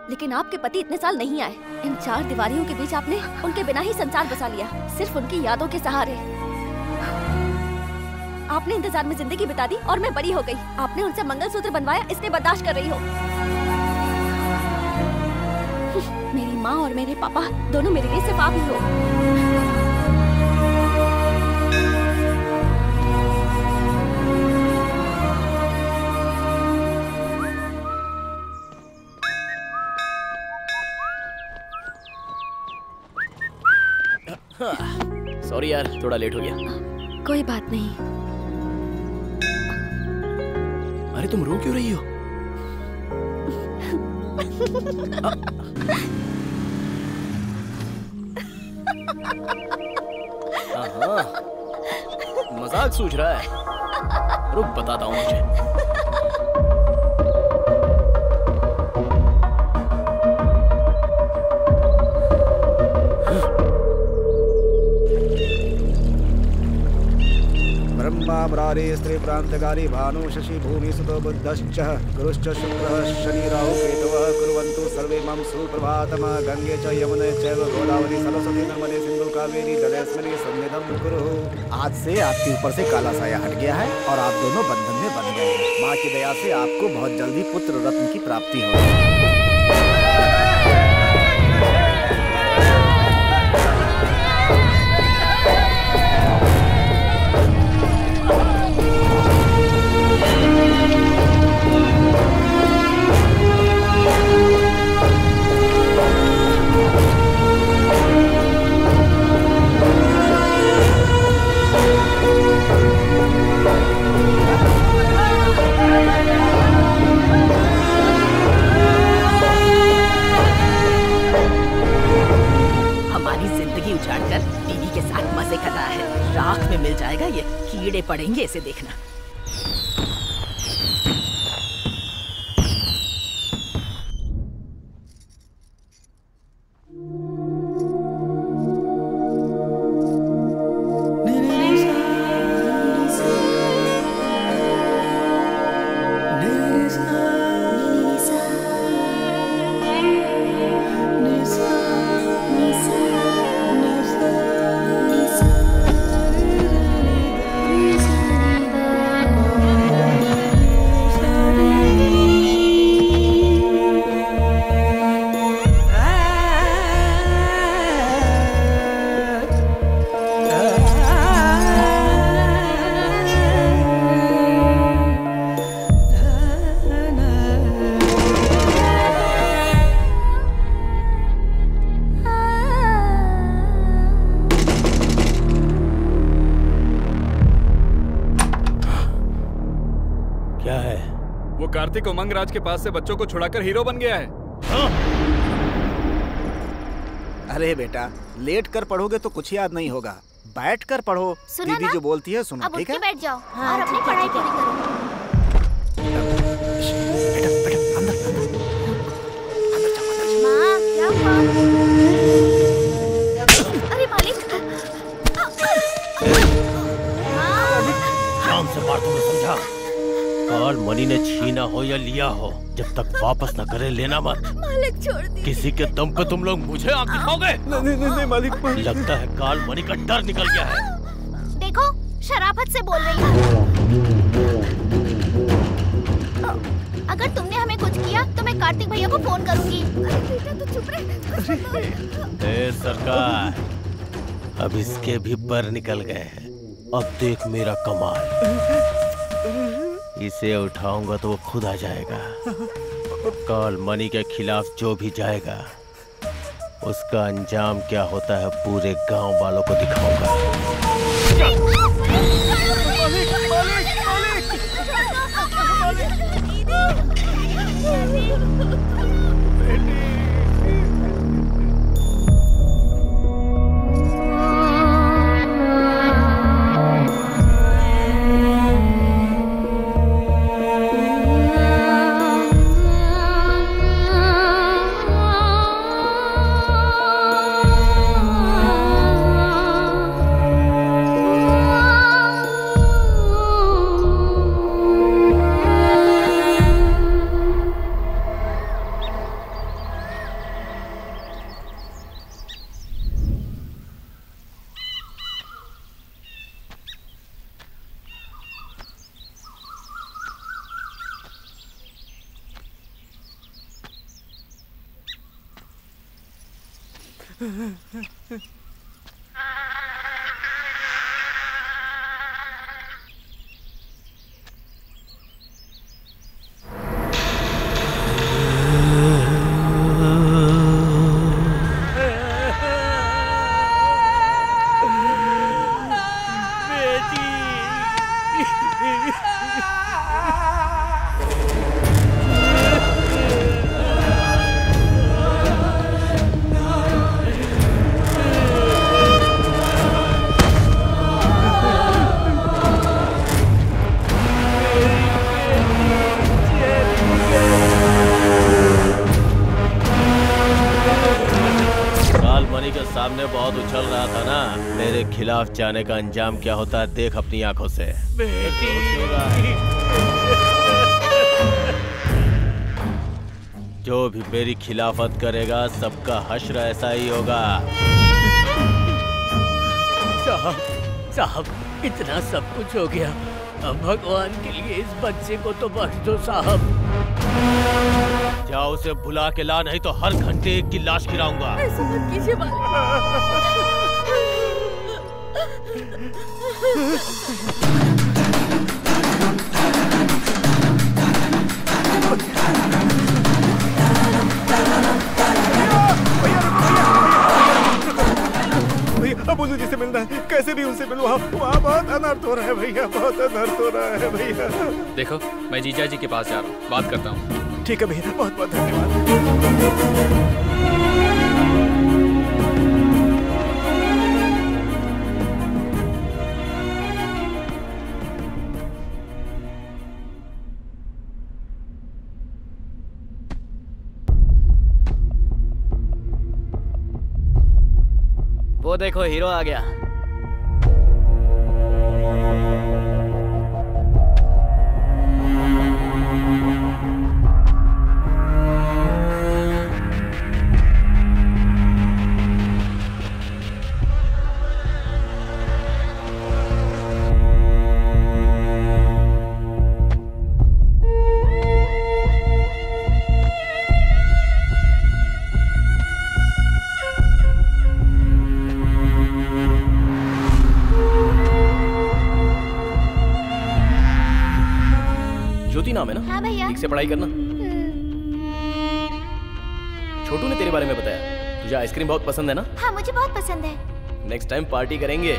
लेकिन आपके पति इतने साल नहीं आए। इन 4 दीवारियों के बीच आपने उनके बिना ही संसार बसा लिया, सिर्फ उनकी यादों के सहारे। आपने इंतजार में जिंदगी बिता दी और मैं बड़ी हो गई। आपने उनसे मंगलसूत्र बनवाया, इसलिए बर्दाश्त कर रही हो। मेरी माँ और मेरे पापा दोनों मेरे लिए सिर्फ आप ही हो। सॉरी यार, थोड़ा लेट हो गया। कोई बात नहीं। अरे तुम रो क्यों रही हो? मजाक सूझ रहा है। रुक बताता हूँ मुझे। ब्रह्मा मुरारी स्त्री प्रांतकारी भानु शशि भूमि सुतो बुद्धश्च गुरुश्च शुक्रः शनि राहु केतवः कुर्वन्तु सर्वे मम सुप्रभातम्। गंगे च यमुने चैव गोदावरी सरस्वती नर्मदे सिंधु कावेरी जलेस्मिन् सन्निधं कुरु। आज से आपके ऊपर से काला साया हट गया है और आप दोनों बंधन में बंध गए हैं। माँ की दया से आपको बहुत जल्दी पुत्र रत्न की प्राप्ति होगी। उछाड़कर टीवी के साथ मजे कर रहा है। राख में मिल जाएगा ये, कीड़े पड़ेंगे इसे देखना। कार्तिक उमंगराज के पास से बच्चों को छुड़ाकर हीरो बन गया है। अरे बेटा, लेट कर पढ़ोगे तो कुछ याद नहीं होगा, बैठ कर पढ़ो। दीदी जो बोलती है सुनो, ठीक है? बैठ जाओ और अपनी पढ़ाई पूरी करो। बेटा अंदर माँ, क्या हुआ? अरे मालिक, शाम से मार तुमने समझा? काल मनी ने छीना हो या लिया हो, जब तक वापस न करे लेना मत। मालिक छोड़ दी। किसी के दम पे तुम लोग मुझे आंख दिखाओगे? नहीं मालिक। लगता है काल मनी का डर निकल गया है। देखो, शराफत से बोल रही हूँ। अगर तुमने हमें कुछ किया तो मैं कार्तिक भैया को फोन करूंगी। अरे बेटा तू चुप रह। ए सरकार, अब इसके भी पर निकल गए हैं। अब देख मेरा कमाल। इसे उठाऊंगा तो वो खुद आ जाएगा। कॉल मनी के खिलाफ जो भी जाएगा उसका अंजाम क्या होता है पूरे गांव वालों को दिखाऊंगा। खिलाफ जाने का अंजाम क्या होता है देख अपनी आंखों से। जो भी मेरी खिलाफत करेगा सबका हश्र ऐसा ही होगा। साहब इतना सब कुछ हो गया, अब भगवान के लिए इस बच्चे को तो बख्श दो साहब। जाओ उसे बुला के ला, नहीं तो हर घंटे एक की लाश गिराऊंगा। ऐसा मत कीजिए अबुल्लू जी से मिलना है, कैसे भी उनसे मिलो। वहाँ बहुत अनर्थ हो रहा है भैया, बहुत अनर्थ हो रहा है भैया। देखो मैं जीजा जी के पास जा रहा हूँ, बात करता हूँ। ठीक है भैया, बहुत बहुत धन्यवाद। वो देखो हीरो आ गया। नाम है ना? हाँ भैया। ठीक से पढ़ाई करना। छोटू ने तेरे बारे में बताया, तुझे आइसक्रीम बहुत पसंद है ना? हाँ मुझे बहुत पसंद है। नेक्स्ट टाइम पार्टी करेंगे।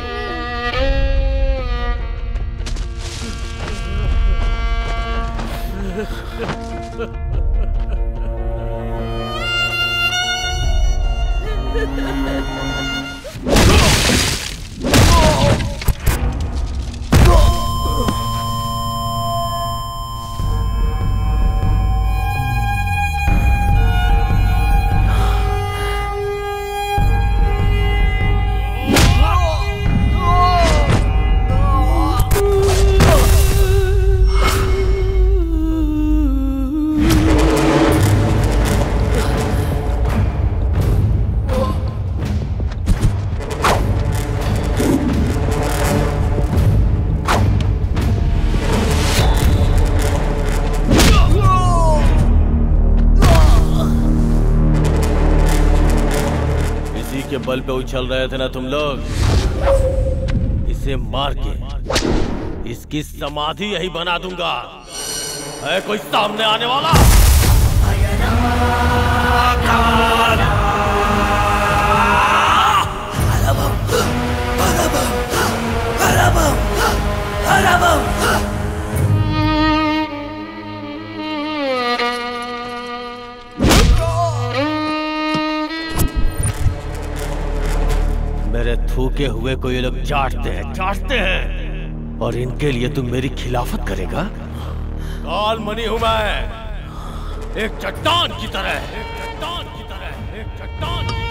के बल पे उछल रहे थे ना तुम लोग, इसे मार के इसकी समाधि यही बना दूंगा। है कोई सामने आने वाला? मेरे थूके हुए को ये लोग चाटते हैं और इनके लिए तुम मेरी खिलाफत करेगा? काल मणि हूं मैं, एक चट्टान की तरह, एक चट्टान की तरह, एक चट्टान की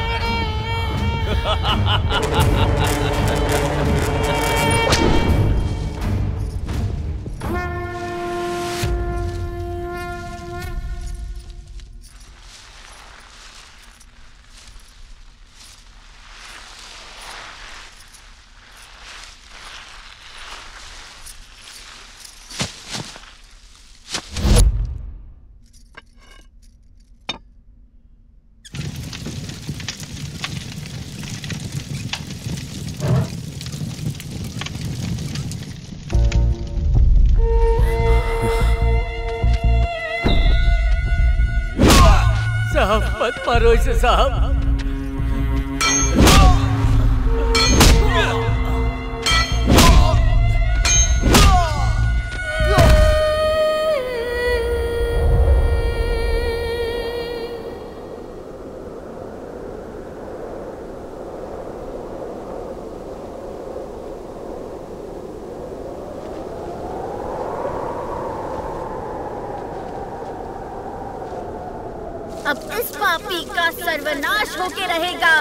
साहब मत मारो इसे साहब। अब इस पापी का सर्वनाश होके रहेगा।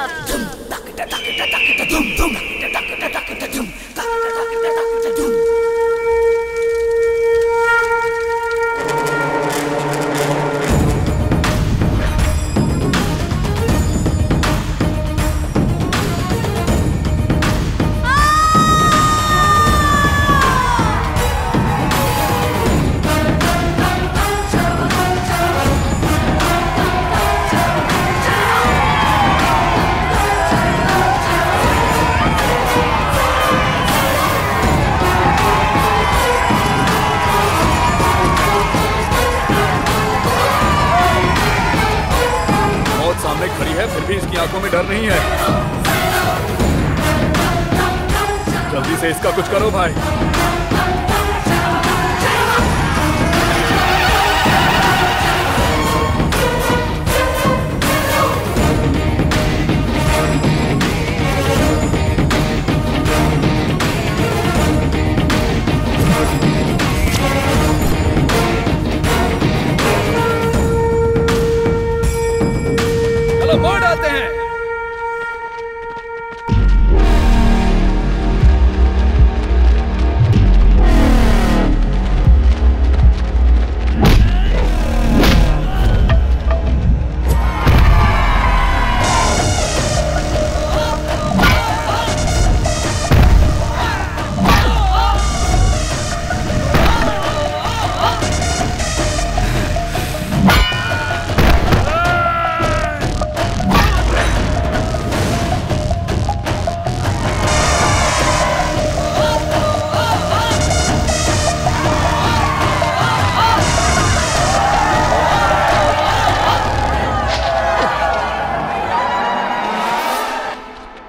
खड़ी है फिर भी इसकी आंखों में डर नहीं है। जल्दी से इसका कुछ करो भाई। मोड़ आते हैं।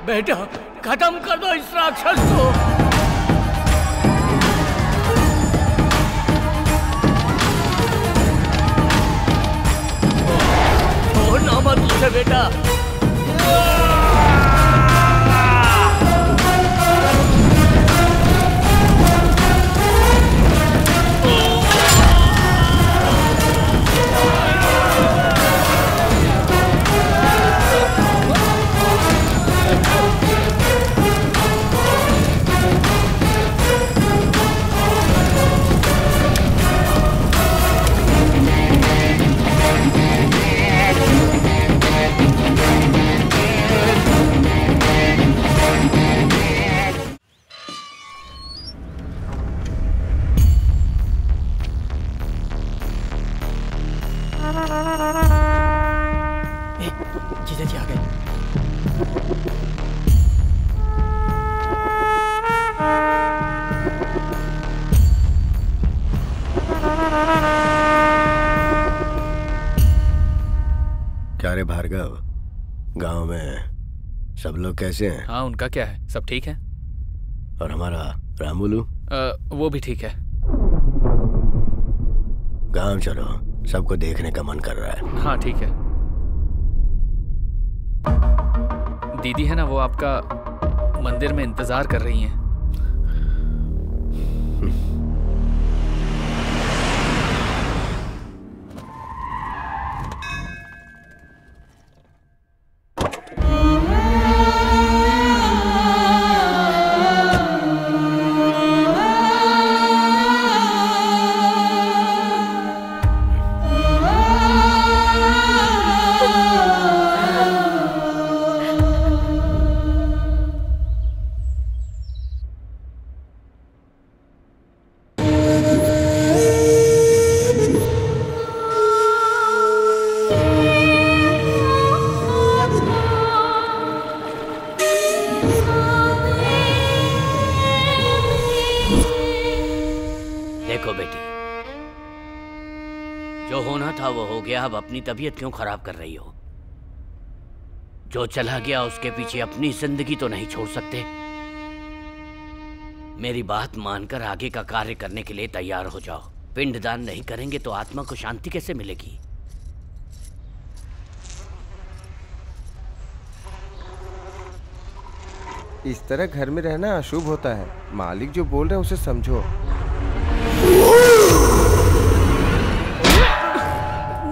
बेटा खत्म कर दो इस राक्षस को। छोड़ना मत उसे बेटा। जीजा जी आ गए। क्या रे भार्गव, गांव में सब लोग कैसे हैं? हाँ, उनका क्या है, सब ठीक है। और हमारा रामुलू? वो भी ठीक है। गांव चलो, सबको देखने का मन कर रहा है। हाँ ठीक है। दीदी है ना, वो आपका मंदिर में इंतजार कर रही हैं। अब अपनी तबीयत क्यों खराब कर रही हो? जो चला गया उसके पीछे अपनी जिंदगी तो नहीं छोड़ सकते। मेरी बात मानकर आगे का कार्य करने के लिए तैयार हो जाओ। पिंडदान नहीं करेंगे तो आत्मा को शांति कैसे मिलेगी? इस तरह घर में रहना अशुभ होता है। मालिक जो बोल रहे हैं उसे समझो।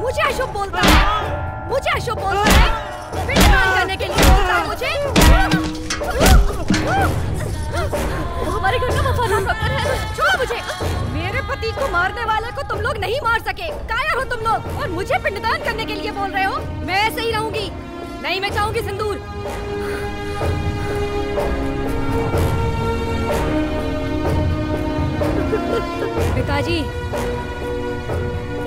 मुझे अशुभ बोलता है, मुझे अशुभ बोलता है, पिंडदान करने के लिए बोलता है मुझे। वो हमारे घर का वफादार नौकर है, छोड़ो मुझे। मेरे पति को मारने वाले को तुम लोग नहीं मार सके, कायर हो तुम लोग, और मुझे पिंडदान करने के लिए बोल रहे हो। मैं ऐसे ही रहूंगी, नहीं मैं चाहूंगी सिंदूर। पिताजी,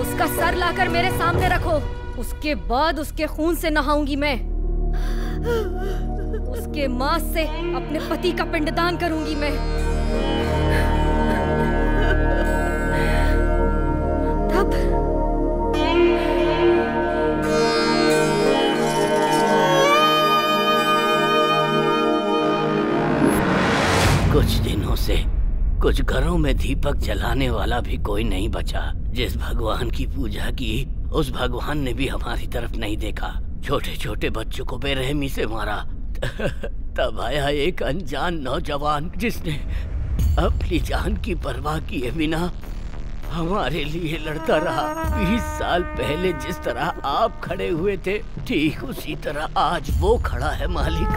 उसका सर लाकर मेरे सामने रखो, उसके बाद उसके खून से नहाऊंगी मैं। उसके मांस से अपने पति का पिंडदान करूंगी मैं। तब कुछ दिनों से कुछ घरों में दीपक जलाने वाला भी कोई नहीं बचा। जिस भगवान की पूजा की उस भगवान ने भी हमारी तरफ नहीं देखा। छोटे छोटे बच्चों को बेरहमी से मारा। तब आया एक अनजान नौजवान जिसने अपनी जान की परवाह किए बिना हमारे लिए लड़ता रहा। 20 साल पहले जिस तरह आप खड़े हुए थे, ठीक उसी तरह आज वो खड़ा है मालिक।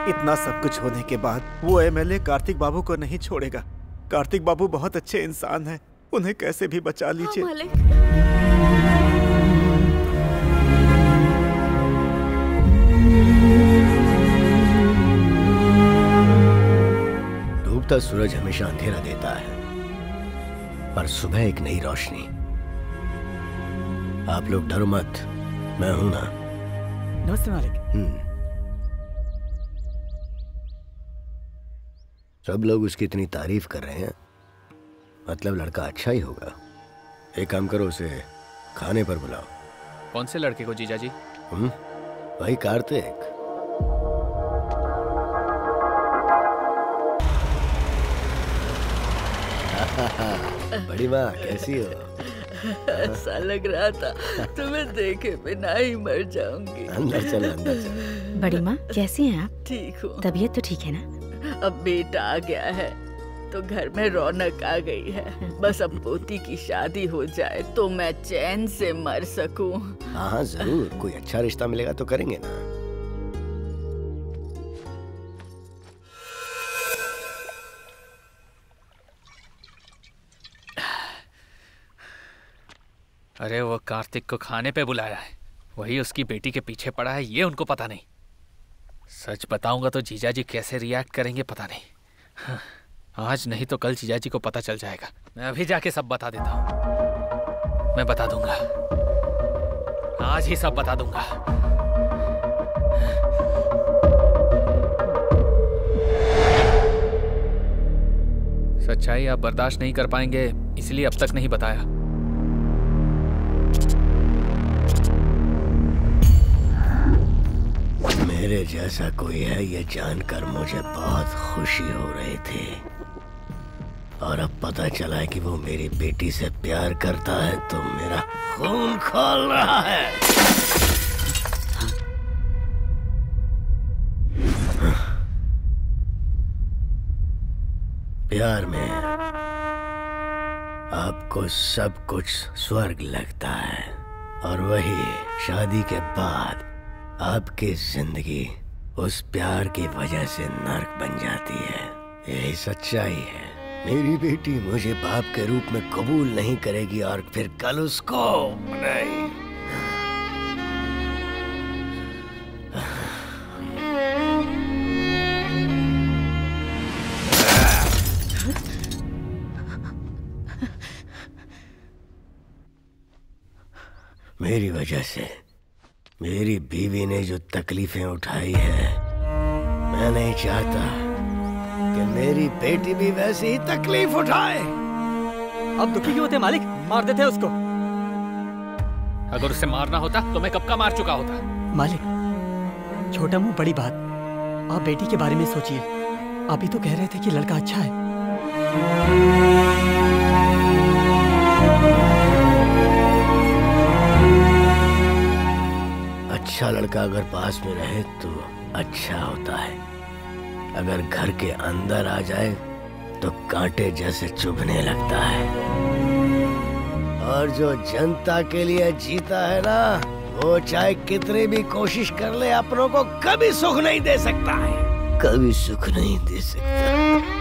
इतना सब कुछ होने के बाद वो एमएलए कार्तिक बाबू को नहीं छोड़ेगा। कार्तिक बाबू बहुत अच्छे इंसान हैं, उन्हें कैसे भी बचा लीजिए। डूबता सूरज हमेशा अंधेरा देता है, पर सुबह एक नई रोशनी। आप लोग डरो मत, मैं हूं ना। नमस्ते मालिक। सब लोग उसकी इतनी तारीफ कर रहे हैं, मतलब लड़का अच्छा ही होगा। एक काम करो, उसे खाने पर बुलाओ। कौन से लड़के को जीजा जी? वही कार्तिक। बड़ी माँ कैसी हो? ऐसा लग रहा था तुम्हें देखे बिना ही मर जाऊंगी। अंदर चलो, अंदर चलो। बड़ी माँ कैसी हैं आप? ठीक हूँ। तबीयत तो ठीक है ना? अब बेटा आ गया है तो घर में रौनक आ गई है। बस अब पोती की शादी हो जाए तो मैं चैन से मर सकूं। हाँ जरूर, कोई अच्छा रिश्ता मिलेगा तो करेंगे ना। अरे वो कार्तिक को खाने पे बुलाया है, वही उसकी बेटी के पीछे पड़ा है, ये उनको पता नहीं। सच बताऊंगा तो जीजा जी कैसे रिएक्ट करेंगे पता नहीं। आज नहीं तो कल जीजा जी को पता चल जाएगा। मैं अभी जाके सब बता देता हूँ। मैं बता दूंगा, आज ही सब बता दूंगा। सच्चाई आप बर्दाश्त नहीं कर पाएंगे, इसलिए अब तक नहीं बताया। मेरे जैसा कोई है ये जानकर मुझे बहुत खुशी हो रही थी, और अब पता चला है कि वो मेरी बेटी से प्यार करता है तो मेरा खून खौल रहा है। प्यार में आपको सब कुछ स्वर्ग लगता है, और वही शादी के बाद आपकी जिंदगी उस प्यार की वजह से नर्क बन जाती है। यही सच्चाई है। मेरी बेटी मुझे बाप के रूप में कबूल नहीं करेगी और फिर कल उसको नहीं। मेरी वजह से मेरी बीवी ने जो तकलीफें उठाई है, मैं नहीं चाहता कि मेरी बेटी भी वैसी ही तकलीफ उठाए। अब दुखी क्यों होते मालिक? मार देते उसको। अगर उसे मारना होता तो मैं कब का मार चुका होता। मालिक, छोटा मुंह बड़ी बात। आप बेटी के बारे में सोचिए। आप ही तो कह रहे थे कि लड़का अच्छा है। अच्छा लड़का अगर पास में रहे तो अच्छा होता है, अगर घर के अंदर आ जाए तो कांटे जैसे चुभने लगता है। और जो जनता के लिए जीता है ना, वो चाहे कितनी भी कोशिश कर ले अपनों को कभी सुख नहीं दे सकता है, कभी सुख नहीं दे सकता।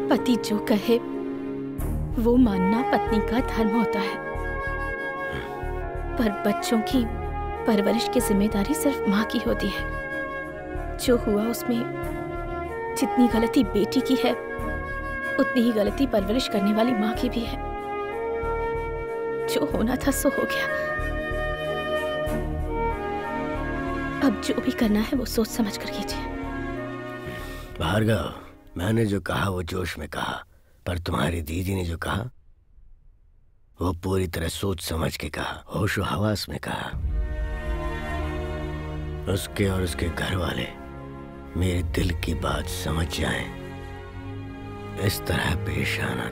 पति जो कहे वो मानना पत्नी का धर्म होता है, पर बच्चों की परवरिश की जिम्मेदारी सिर्फ माँ की होती है। जो हुआ उसमें जितनी गलती बेटी की है, उतनी ही गलती परवरिश करने वाली माँ की भी है। जो होना था सो हो गया। अब जो भी करना है वो सोच समझ कर कीजिए। भार्गव, मैंने जो कहा वो जोश में कहा, पर तुम्हारी दीदी ने जो कहा वो पूरी तरह सोच समझ के कहा, होशो हवास में कहा। उसके और उसके घर वाले मेरे दिल की बात समझ जाएं, इस तरह पेश आना।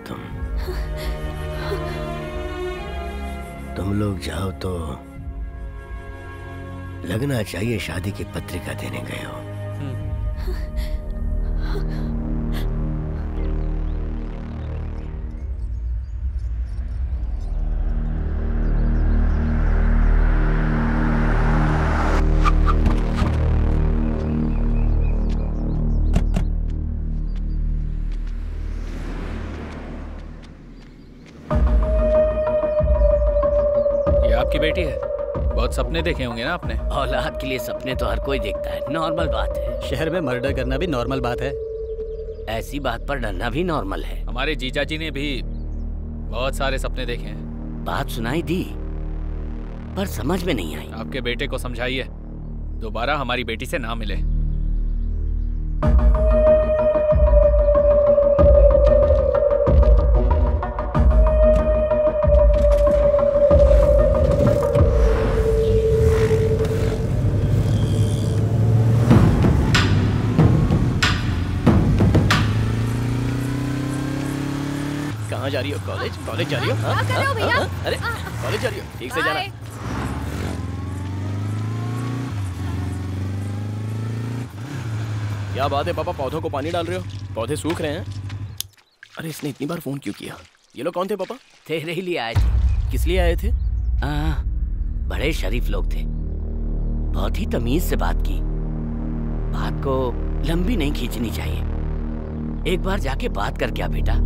तुम लोग जाओ तो लगना चाहिए शादी की पत्रिका देने गए हो। आपकी बेटी है? बहुत सपने देखे होंगे ना आपने। औलाद के लिए सपने तो हर कोई देखता है, नॉर्मल बात है। शहर में मर्डर करना भी नॉर्मल बात है। ऐसी बात पर डरना भी नॉर्मल है। हमारे जीजा जी ने भी बहुत सारे सपने देखे हैं। बात सुनाई दी पर समझ में नहीं आई। आपके बेटे को समझाइए दोबारा हमारी बेटी से ना मिले। कहाँ जा रही हो? कॉलेज? कॉलेज जा रही हो? क्या कर रहे हो भैया? अरे कॉलेज जा रही हो? ठीक से जाना। क्या बात है पापा, पौधों को पानी डाल रहे हो? पौधे सूख रहे हैं। अरे इसने इतनी बार फोन क्यों किया? ये लोग कौन थे पापा? तेरे ही लिए आए थे। किस लिए आए थे? बड़े शरीफ लोग थे, बहुत ही तमीज से बात की। बात को लंबी नहीं खींचनी चाहिए। एक बार जाके बात कर क्या बेटा।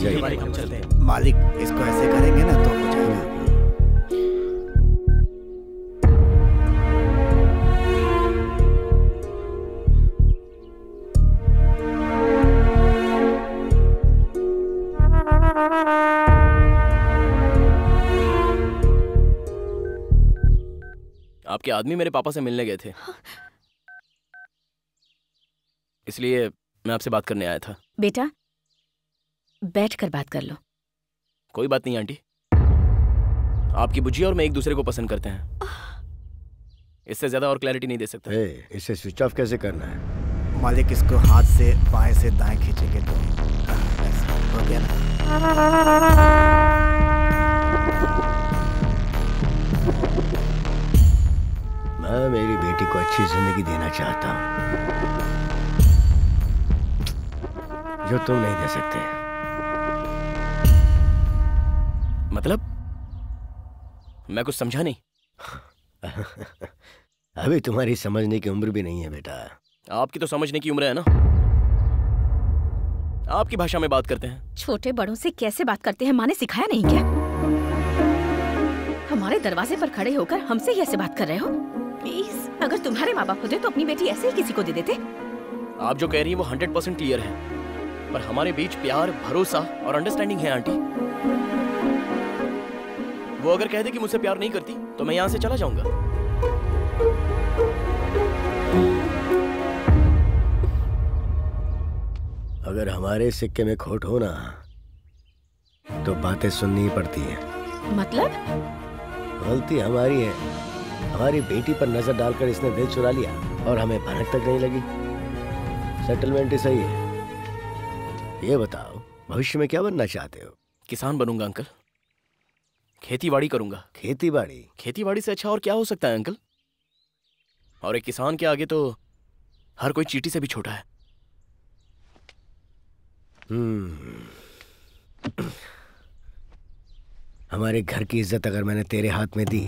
जाएगी। मालिक हम चलते हैं। मालिक इसको ऐसे करेंगे ना तो हो जाएगा। आपके आदमी मेरे पापा से मिलने गए थे, इसलिए मैं आपसे बात करने आया था। बेटा बैठकर बात कर लो। कोई बात नहीं आंटी, आपकी बुज्जी और मैं एक दूसरे को पसंद करते हैं, इससे ज्यादा और क्लैरिटी नहीं दे सकता। इसे स्विच ऑफ कैसे करना है? मालिक इसको हाथ से बाएं से दाएं खींचेंगे तो ऐसा हो गया ना। मैं मेरी बेटी को अच्छी जिंदगी देना चाहता हूँ जो तुम नहीं दे सकते। मतलब मैं कुछ समझा नहीं। अभी तुम्हारी समझने की उम्र भी नहीं है बेटा। आपकी तो समझने की उम्र है ना, आपकी भाषा में बात करते हैं। छोटे बड़ों से कैसे बात करते हैं माँ ने सिखाया नहीं क्या? हमारे दरवाजे पर खड़े होकर हमसे ही ऐसे बात कर रहे हो? प्लीज, अगर तुम्हारे माँ बाप होते तो अपनी बेटी ऐसे ही किसी को दे देते। आप जो कह रही हैं वो 100% क्लियर है, पर हमारे बीच प्यार, भरोसा और अंडरस्टैंडिंग है आंटी। वो अगर कह दे कि मुझसे प्यार नहीं करती तो मैं यहाँ से चला जाऊंगा। अगर हमारे सिक्के में खोट हो ना तो बातें सुननी ही पड़ती है। मतलब? गलती हमारी है। हमारी बेटी पर नजर डालकर इसने दिल चुरा लिया और हमें भनक तक नहीं लगी। सेटलमेंट ही सही है। ये बताओ भविष्य में क्या बनना चाहते हो? किसान बनूंगा अंकल, खेतीबाड़ी करूंगा। खेतीबाड़ी? खेतीबाड़ी से अच्छा और क्या हो सकता है अंकल? और एक किसान के आगे तो हर कोई चींटी से भी छोटा है। हमारे घर की इज्जत अगर मैंने तेरे हाथ में दी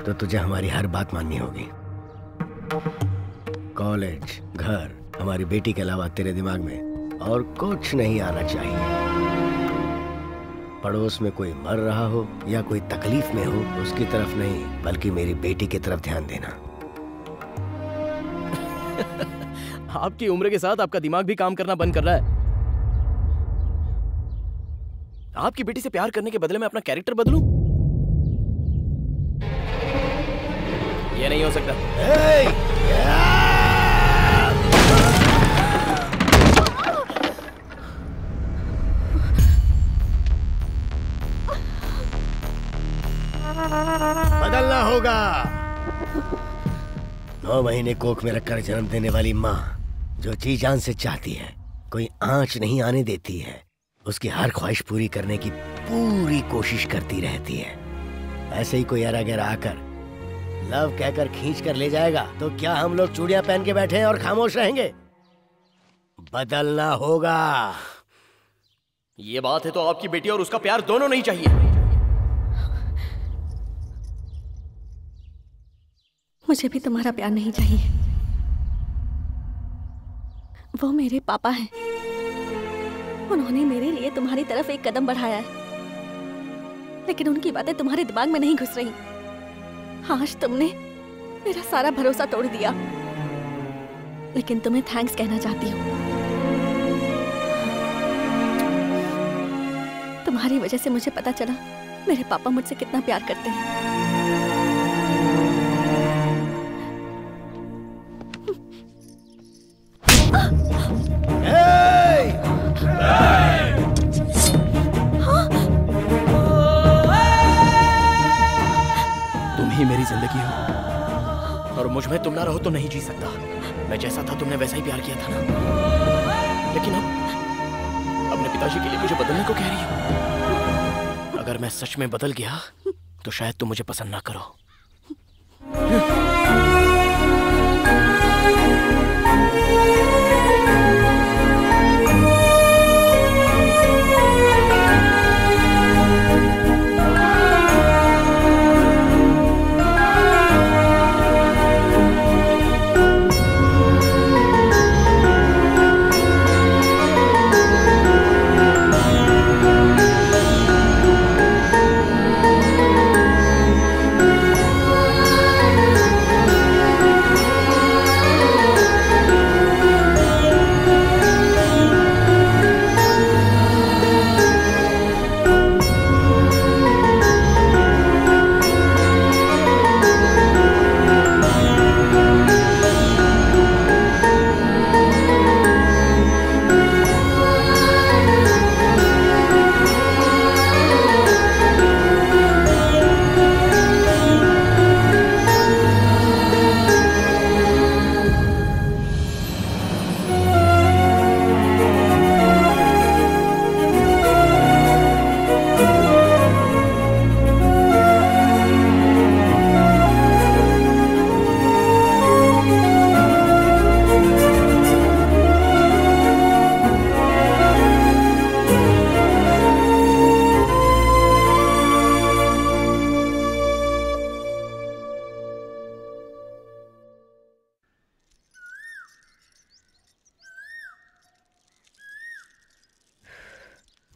तो तुझे हमारी हर बात माननी होगी। कॉलेज, घर, हमारी बेटी के अलावा तेरे दिमाग में और कुछ नहीं आना चाहिए। पड़ोस में कोई मर रहा हो या कोई तकलीफ में हो उसकी तरफ नहीं बल्कि मेरी बेटी की तरफ ध्यान देना। आपकी उम्र के साथ आपका दिमाग भी काम करना बंद कर रहा है। आपकी बेटी से प्यार करने के बदले में अपना कैरेक्टर बदलूं? ये नहीं हो सकता। बदलना होगा। 9 महीने कोख में रखकर जन्म देने वाली माँ जो जी जान से चाहती है, कोई आंच नहीं आने देती है, उसकी हर ख्वाहिश पूरी करने की पूरी कोशिश करती रहती है। ऐसे ही कोई अरा गहरा आकर लव कहकर खींच कर ले जाएगा तो क्या हम लोग चूड़ियां पहन के बैठे हैं और खामोश रहेंगे? बदलना होगा। ये बात है तो आपकी बेटी और उसका प्यार दोनों नहीं चाहिए। मुझे भी तुम्हारा प्यार नहीं चाहिए। वो मेरे पापा हैं। उन्होंने मेरे लिए तुम्हारी तरफ एक कदम बढ़ाया है, लेकिन उनकी बातें तुम्हारे दिमाग में नहीं घुस रही। आज तुमने मेरा सारा भरोसा तोड़ दिया, लेकिन तुम्हें थैंक्स कहना चाहती हूँ। तुम्हारी वजह से मुझे पता चला मेरे पापा मुझसे कितना प्यार करते हैं। तुम ही मेरी जिंदगी हो और मुझ में तुम ना रहो तो नहीं जी सकता। मैं जैसा था तुमने वैसा ही प्यार किया था ना, लेकिन अब अपने पिताजी के लिए मुझे बदलने को कह रही हो। अगर मैं सच में बदल गया तो शायद तुम मुझे पसंद ना करो।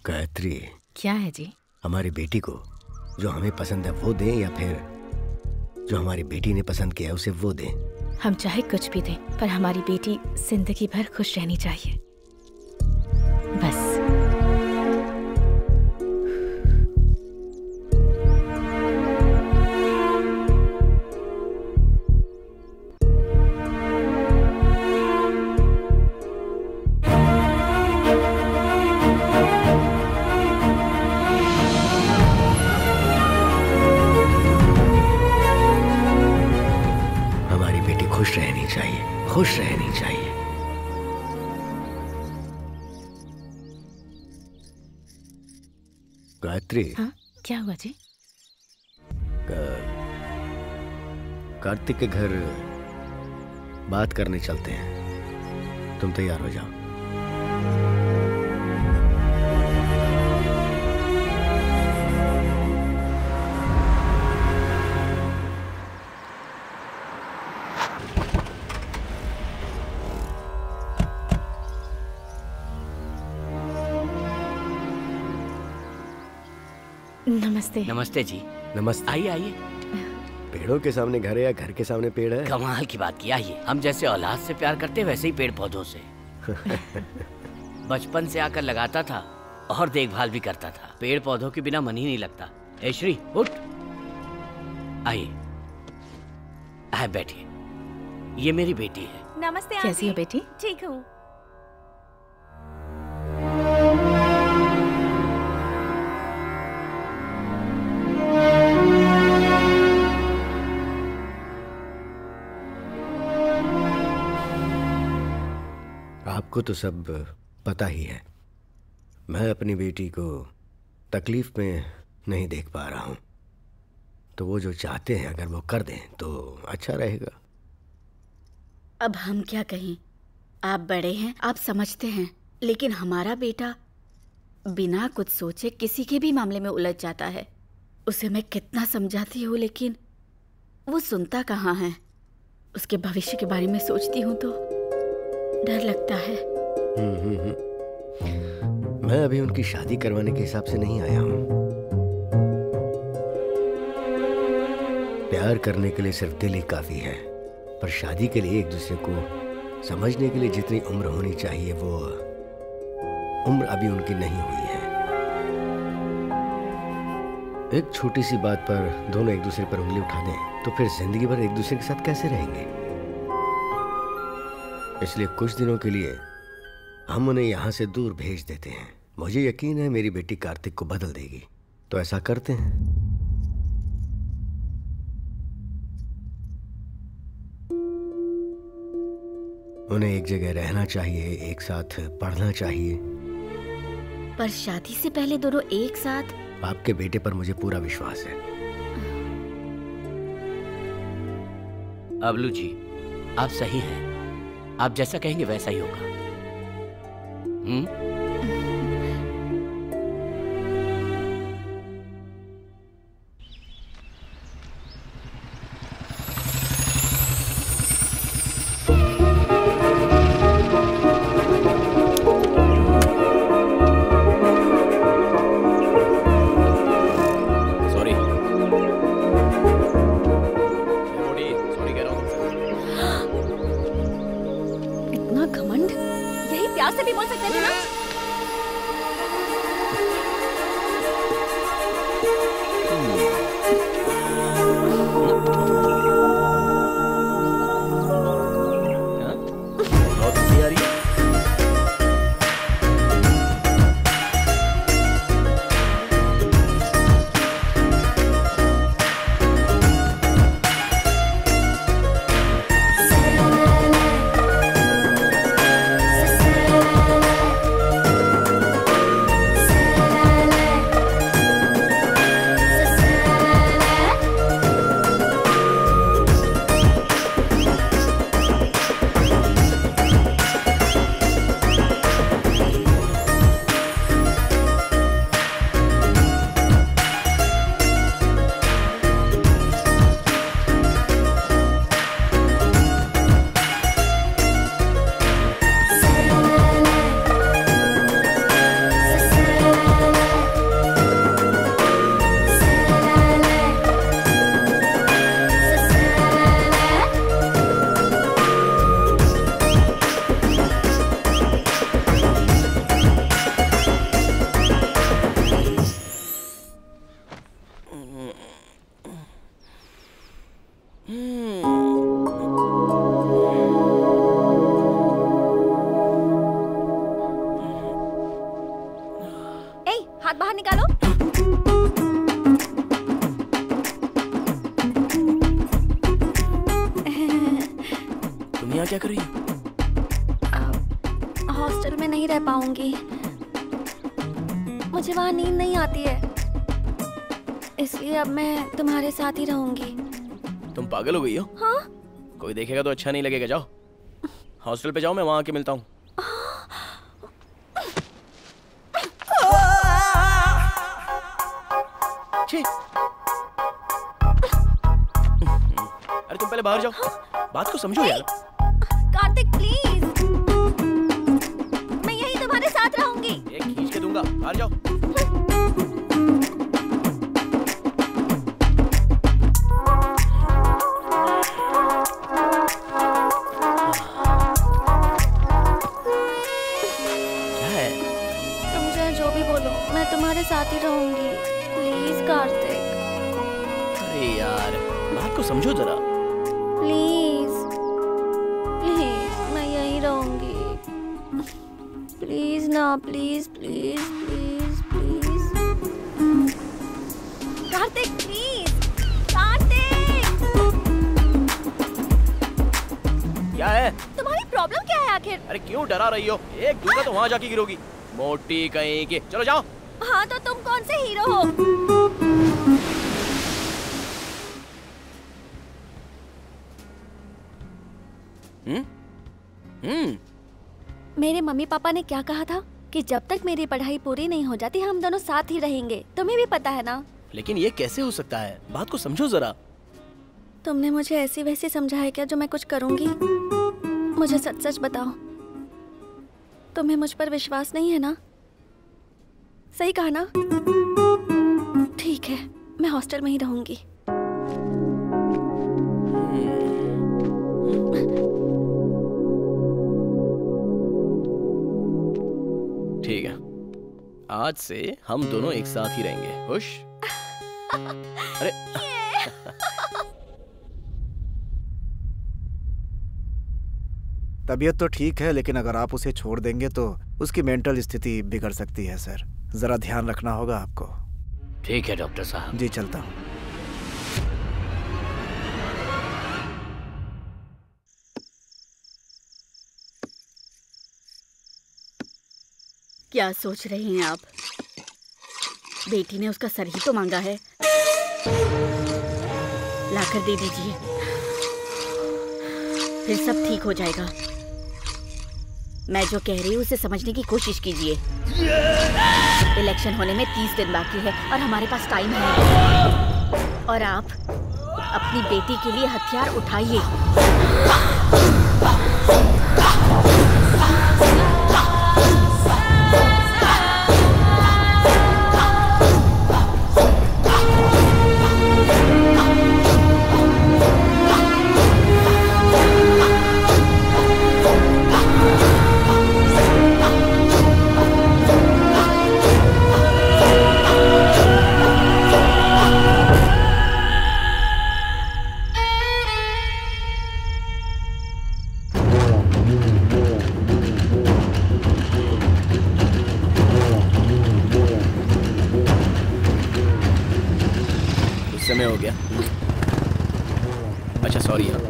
गायत्री, क्या है जी? हमारी बेटी को जो हमें पसंद है वो दें या फिर जो हमारी बेटी ने पसंद किया है उसे वो दें? हम चाहे कुछ भी दें, पर हमारी बेटी जिंदगी भर खुश रहनी चाहिए, बस। खुश रहनी चाहिए, खुश रहनी चाहिए। गायत्री। हाँ, क्या हुआ जी? कार्तिक के घर बात करने चलते हैं, तुम तैयार हो जाओ। नमस्ते। नमस्ते जी। नमस्ते। आइए आइए। पेड़ों के सामने घर है या घर के सामने पेड़ है? कमाल की बात की। आइए, हम जैसे औलाद से प्यार करते वैसे ही पेड़ पौधों से। बचपन से आकर लगाता था और देखभाल भी करता था। पेड़ पौधों के बिना मन ही नहीं लगता। ए श्री, उठ। आइए, बैठिए। ये मेरी बेटी है। नमस्ते। कैसी हो बेटी? ठीक हूँ। आपको तो सब पता ही है। मैं अपनी बेटी को तकलीफ में नहीं देख पा रहा हूँ, तो वो जो चाहते हैं अगर वो कर दें तो अच्छा रहेगा। अब हम क्या कहें? आप बड़े हैं, आप समझते हैं, लेकिन हमारा बेटा बिना कुछ सोचे किसी के भी मामले में उलझ जाता है। उसे मैं कितना समझाती हूँ लेकिन वो सुनता कहाँ है। उसके भविष्य के बारे में सोचती हूँ तो डर लगता है। मैं अभी उनकी शादी करवाने के हिसाब से नहीं आया हूँ। प्यार करने के लिए सिर्फ दिल ही काफी है, पर शादी के लिए एक दूसरे को समझने के लिए जितनी उम्र होनी चाहिए वो उम्र अभी उनकी नहीं हुई है। एक छोटी सी बात पर दोनों एक दूसरे पर उंगली उठा दें तो फिर जिंदगी भर एक दूसरे के साथ कैसे रहेंगे? इसलिए कुछ दिनों के लिए हम उन्हें यहाँ से दूर भेज देते हैं। मुझे यकीन है मेरी बेटी कार्तिक को बदल देगी, तो ऐसा करते हैं। उन्हें एक जगह रहना चाहिए, एक साथ पढ़ना चाहिए। पर शादी से पहले दोनों एक साथ? आपके बेटे पर मुझे पूरा विश्वास है। अबलू जी, आप सही हैं। आप जैसा कहेंगे वैसा ही होगा। सॉरी कह रहा हूँ। इतना घमंड, यही प्यार से भी बोल सकते थे ना? बहुत हंसी आ रही है। हाथ बाहर निकालो। तुम यहाँ क्या कर रही हो? हॉस्टल में नहीं रह पाऊंगी, मुझे वहाँ नींद नहीं आती है, इसलिए अब मैं तुम्हारे साथ ही रहूंगी। तुम पागल हो गई हो? हाँ? कोई देखेगा तो अच्छा नहीं लगेगा। जाओ हॉस्टल पे जाओ, मैं वहाँ आके मिलता हूँ। अरे तुम पहले बाहर जाओ, बात को समझो यार। कार्तिक प्लीज, मैं यहीं तुम्हारे साथ रहूंगी। एक खींच के दूंगा, बाहर जाओ। तुम चाहे जो भी बोलो, मैं तुम्हारे साथ ही रहूंगी। प्लीज कार्तिक। अरे यार बात को समझो जरा। प्लीज प्लीज, मैं यहीं रहूंगी। प्लीज ना, please please please please. Kartik please, Kartik. क्या है? तुम्हारी प्रॉब्लम क्या है आखिर? अरे क्यों डरा रही हो? एक दूंगा तो वहाँ जाके गिरोगी, मोटी कहीं की। चलो जाओ। हाँ तो तुम कौन से हीरो हो? मेरे मम्मी पापा ने क्या कहा था कि जब तक मेरी पढ़ाई पूरी नहीं हो जाती हम दोनों साथ ही रहेंगे। तुम्हें भी पता है ना? लेकिन ये कैसे हो सकता है? बात को समझो जरा। तुमने मुझे ऐसी वैसी समझाया क्या जो मैं कुछ करूंगी? मुझे सच सच बताओ, तुम्हें मुझ पर विश्वास नहीं है ना? सही कहा ना? ठीक है, मैं हॉस्टल में ही रहूंगी। ठीक है, आज से हम दोनों एक साथ ही रहेंगे। खुश? अरे तबीयत तो ठीक है, लेकिन अगर आप उसे छोड़ देंगे तो उसकी मेंटल स्थिति बिगड़ सकती है सर। जरा ध्यान रखना होगा आपको। ठीक है डॉक्टर साहब। जी चलता हूँ। क्या सोच रही हैं आप? बेटी ने उसका सर ही तो मांगा है, लाकर दे दीजिए, फिर सब ठीक हो जाएगा। मैं जो कह रही हूँ उसे समझने की कोशिश कीजिए। इलेक्शन होने में 30 दिन बाकी है और हमारे पास टाइम है, और आप अपनी बेटी के लिए हथियार उठाइए। समय हो गया। अच्छा सॉरी यार।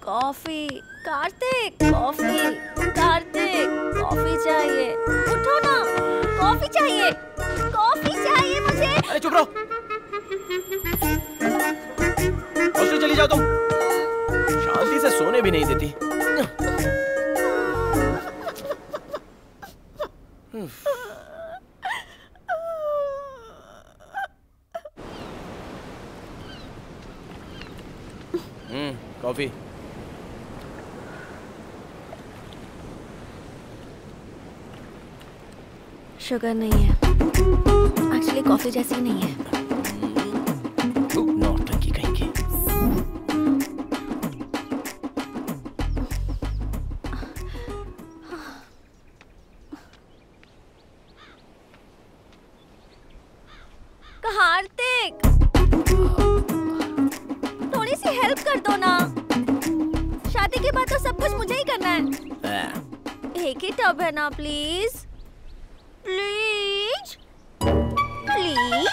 Coffee Kartik, coffee Kartik, coffee चाहिए। उठो ना, कॉफी चाहिए, कॉफी चाहिए मुझे। अरे चुप रहो, हॉस्टल चली जाओ तुम। शांति से सोने भी नहीं देती। कॉफी। शुगर नहीं है, एक्चुअली कॉफी जैसी नहीं है। नौटंकी कहीं की। कार्तिक, थोड़ी सी हेल्प कर दो ना। शादी के बाद तो सब कुछ मुझे ही करना है। एक ही टब है ना, प्लीज प्लीज प्लीज।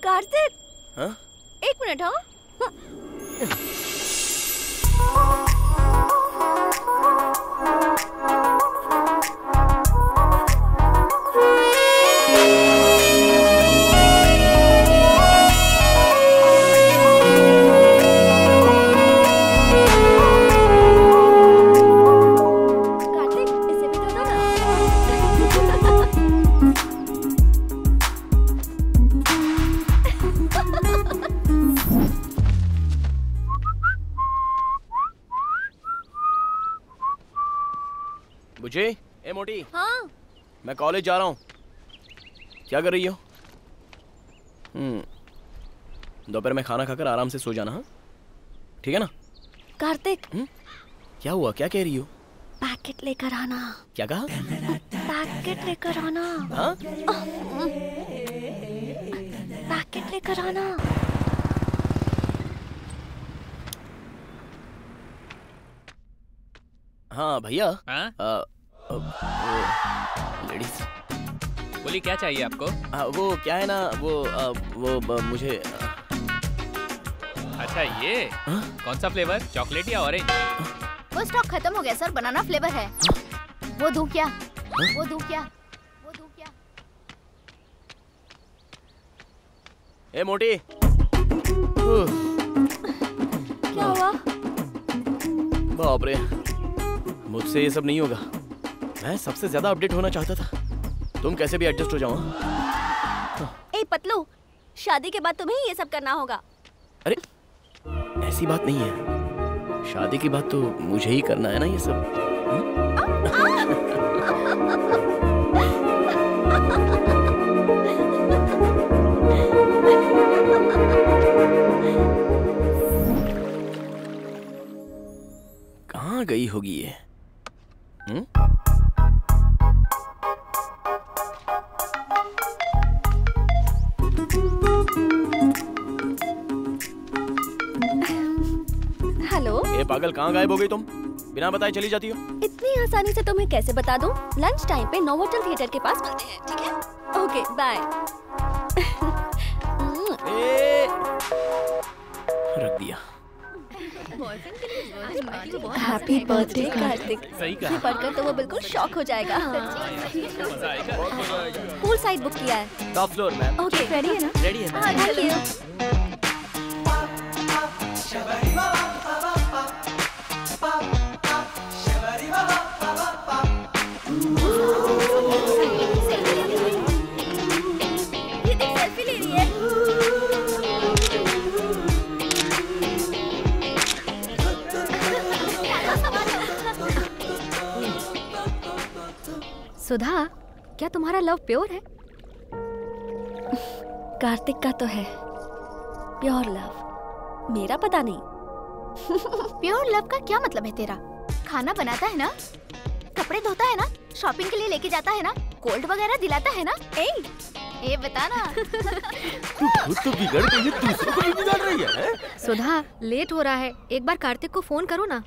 कार्तिक, हाँ? एक मिनट। हाँ, कार्तिक इसे भी तो दो ना। बुझे? ए मोटी, हाँ, मैं कॉलेज जा रहा हूँ। क्या कर रही हो? दोपहर में खाना खाकर आराम से सो जाना। हाँ, ठीक है ना? कार्तिक, क्या हुआ? क्या कह रही हो? पैकेट लेकर आना। क्या कहा? पैकेट लेकर आना। हाँ? पैकेट लेकर आना। हाँ भैया। हाँ? लेडीज बोली क्या चाहिए आपको? वो क्या है ना, वो मुझे अच्छा ये कौन सा फ्लेवर, चॉकलेट या ऑरेंज? वो स्टॉक खत्म हो गया सर, बनाना फ्लेवर है। वो दूं क्या? वो दूं क्या? वो दूं क्या? ए मोटी, क्या हुआ? बाप रे, मुझसे ये सब नहीं होगा। मैं सबसे ज्यादा अपडेट होना चाहता था। तुम कैसे भी एडजस्ट हो जाओ। ए पतलू, शादी के बाद तुम्हें ये सब करना होगा। अरे ऐसी बात नहीं है, शादी के बाद तो मुझे ही करना है ना ये सब। कहाँ गई होगी ये? हेलो। ये पागल, कहाँ गायब हो गई तुम? बिना बताए चली जाती हो। इतनी आसानी से तुम्हें कैसे बता दूं? लंच टाइम पे नोवोटेल थिएटर के पास मिलते हैं, ठीक है? Okay bye. रख दिया। Happy birthday Kartik. सही कहा। ये पढ़कर तो वो बिल्कुल शॉक हो जाएगा। मजा आएगा। पूल साइड बुक किया है। Top floor ma'am. Okay ready है ना? रेडी है। हाँ, थैंक यू। ये देख सेल्फी ले रही है। सुधा, क्या तुम्हारा लव प्योर है? कार्तिक का तो है प्योर लव, मेरा पता नहीं। प्योर लव का क्या मतलब है तेरा? खाना बनाता है ना, कपड़े धोता है ना, शॉपिंग के लिए लेके जाता है ना, कोल्ड वगैरह दिलाता है ना। ए बता ना। खुद तो बिगड़ गई है, दूसरों को भी बिगाड़ रही है। सुधा, लेट हो रहा है, एक बार कार्तिक को फोन करो ना।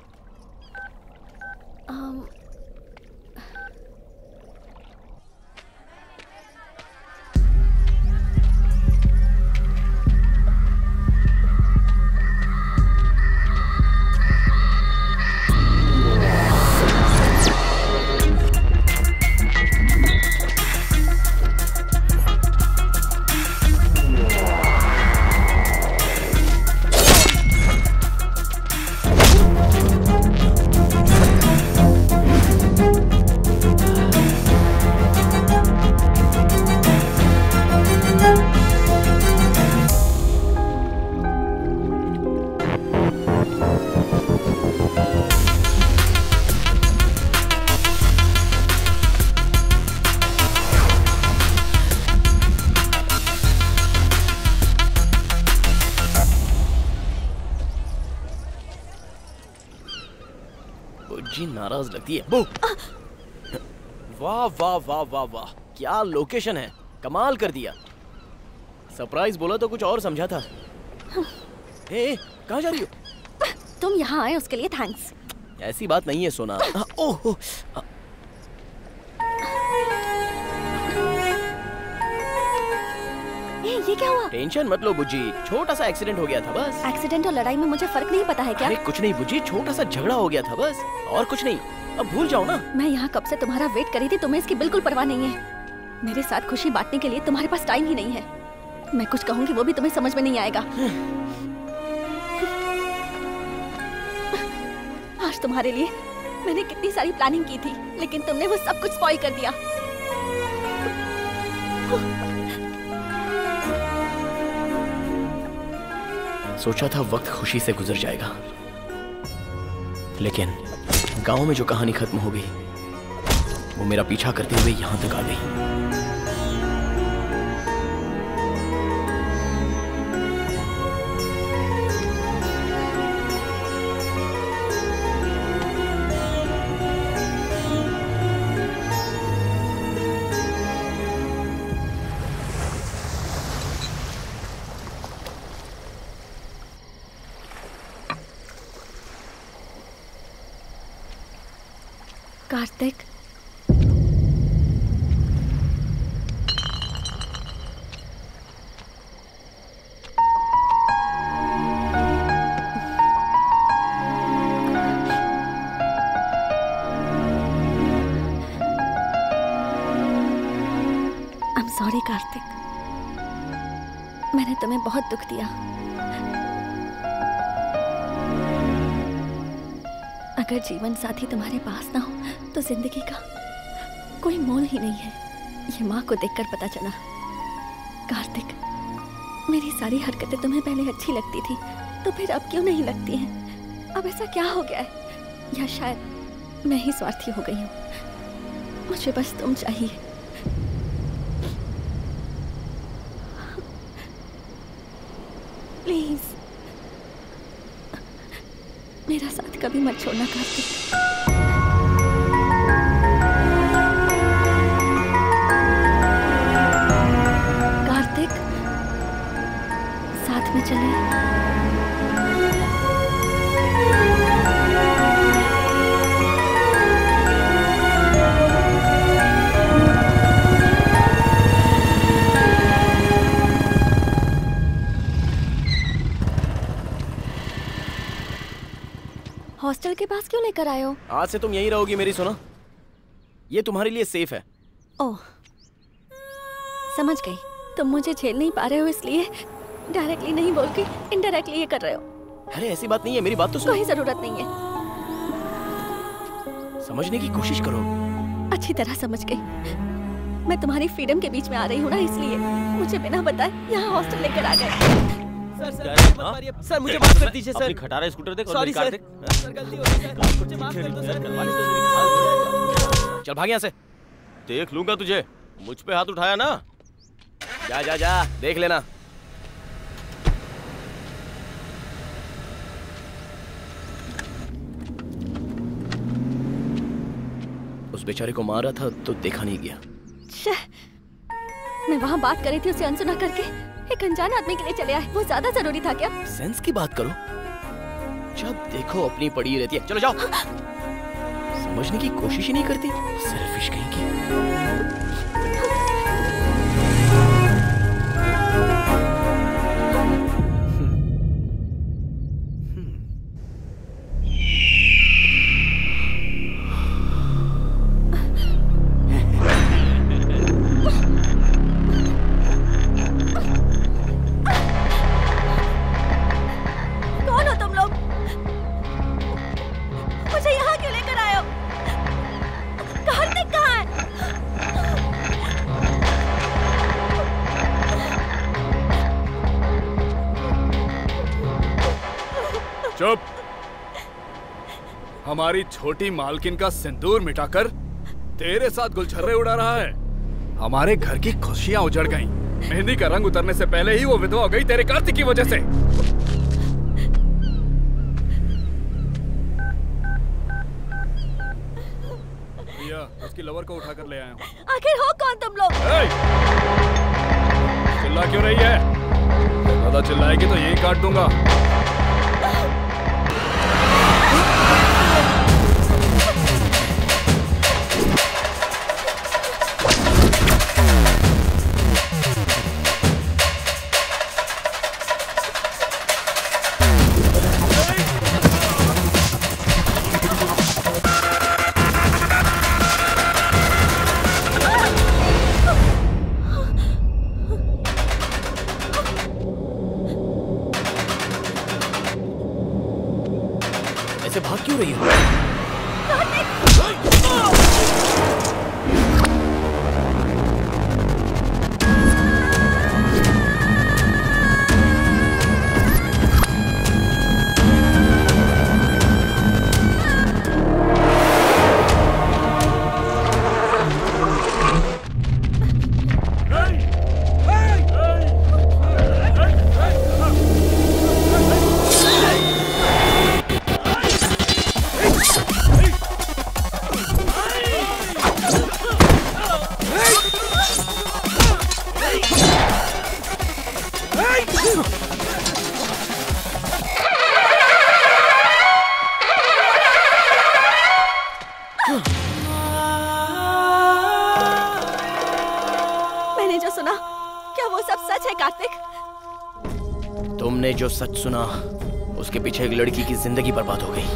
बुज्जी नाराज लगती है। बू! वाह वाह वाह वाह वाह, क्या लोकेशन है, कमाल कर दिया। सरप्राइज बोला तो कुछ और समझा था। ए, कहाँ जा रही हो? तुम यहाँ आए उसके लिए थैंक्स। ऐसी बात नहीं है सोना। ओह, ये क्या हुआ? टेंशन मत लो बुज्जी, छोटा सा एक्सीडेंट हो गया था बस। एक्सीडेंट और लड़ाई में मुझे फर्क नहीं पता है क्या? अरे कुछ नहीं बुज्जी, छोटा सा झगड़ा हो गया था बस, और कुछ नहीं। अब भूल जाओ ना। मैं यहाँ कब से तुम्हारा वेट करी थी, तुम्हें इसकी बिल्कुल परवाह नहीं है। मेरे साथ खुशी बांटने के लिए तुम्हारे पास टाइम ही नहीं है। मैं कुछ कहूँगी वो भी तुम्हें समझ में नहीं आएगा। आज तुम्हारे लिए मैंने कितनी सारी प्लानिंग की थी, लेकिन तुमने वो सब कुछ स्पॉइल कर दिया। सोचा था वक्त खुशी से गुजर जाएगा, लेकिन गांव में जो कहानी खत्म हो गई वो मेरा पीछा करते हुए यहां तक आ गई। कार्तिक, I'm sorry कार्तिक, मैंने तुम्हें बहुत दुख दिया। अगर जीवन साथी तुम्हारे पास ना हो तो जिंदगी का कोई मोल ही नहीं है। ये माँ को देखकर पता चला। कार्तिक, मेरी सारी हरकतें तुम्हें पहले अच्छी लगती थी, तो फिर अब क्यों नहीं लगती हैं? अब ऐसा क्या हो गया है? या शायद मैं ही स्वार्थी हो गई हूँ। मुझे बस तुम चाहिए। प्लीज मेरा साथ कभी मत छोड़ना कार्तिक। कार्तिक, साथ में चलें। हॉस्टल के पास क्यों लेकर आए हो? आज से तुम यहीं रहोगी मेरी सोना, ये तुम्हारे लिए सेफ है। ओह, समझ गई। तुम मुझे झेल नहीं पा रहे हो इसलिए डायरेक्टली नहीं बोल के इनडायरेक्टली ये कर रहे हो। अरे ऐसी बात नहीं है, मेरी बात तो सुनो। कोई जरूरत नहीं है, समझने की कोशिश करो। अच्छी तरह समझ गई। मैं तुम्हारी फ्रीडम के बीच में आ रही हूँ ना, इसलिए मुझे बिना बताए यहाँ हॉस्टल लेकर आ गए। सर मुझे माफ कर दीजिए सर। अपनी खटारा स्कूटर देख। सॉरी सर, गलती हो गई सर, मुझे माफ कर दो सर। चल भाग यहाँ से। देख लूंगा तुझे। मुझ पे हाथ उठाया ना। जा जा जा, देख लेना। उस बेचारे को मारा था तो देखा नहीं गया। मैं वहाँ बात कर रही थी, उसे अनसुना करके एक अनजान आदमी के लिए चले आए। वो ज्यादा जरूरी था क्या? सेंस की बात करो, जब देखो अपनी पड़ी रहती है। चलो जाओ। समझने की कोशिश ही नहीं करती, सेल्फिश कहीं की। चुप। हमारी छोटी मालकिन का सिंदूर मिटाकर तेरे साथ गुलछर्रे उड़ा रहा है। हमारे घर की खुशियां उजड़ गईं। मेहंदी का रंग उतरने से पहले ही वो विधवा हो गई तेरे कार्तिक की वजह से। उसकी लवर को उठा कर ले आया हूँ। आखिर हो कौन तुम लोग? चिल्ला क्यों रही है? ज्यादा चिल्लाएगी तो यही काट दूंगा। ऐसे भाग क्यों रही हो? मैंने जो सुना, क्या वो सब सच है कार्तिक? तुमने जो सच सुना, उसके पीछे एक लड़की की जिंदगी बर्बाद हो गई।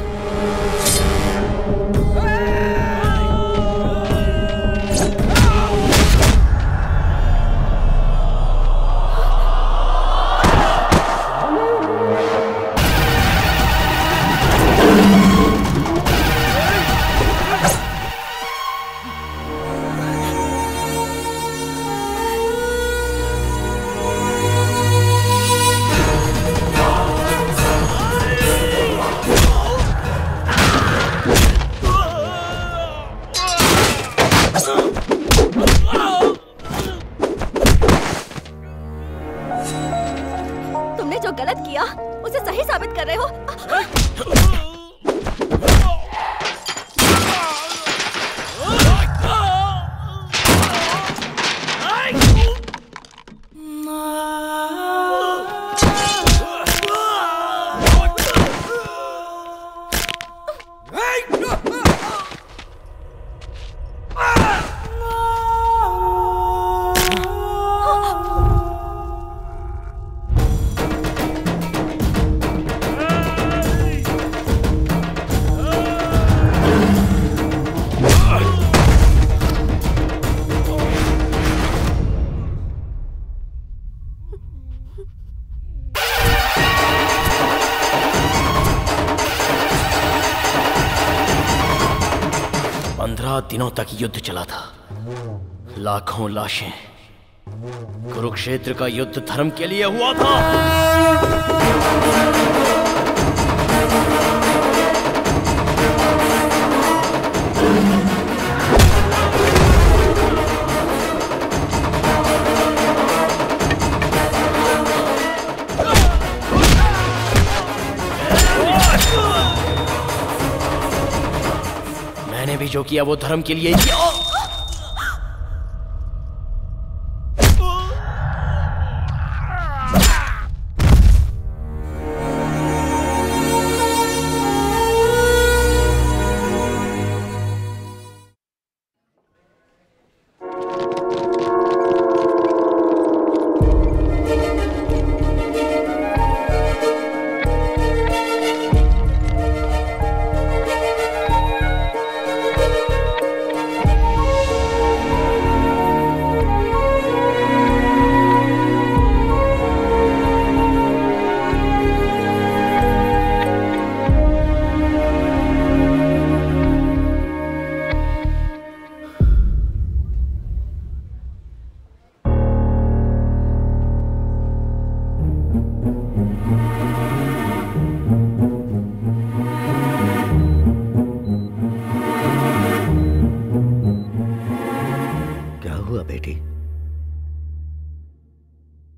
तुमने जो गलत किया उसे सही साबित कर रहे हो। दिनों तक युद्ध चला था, लाखों लाशें। कुरुक्षेत्र का युद्ध धर्म के लिए हुआ था। मैंने भी जो किया वो धर्म के लिए किया।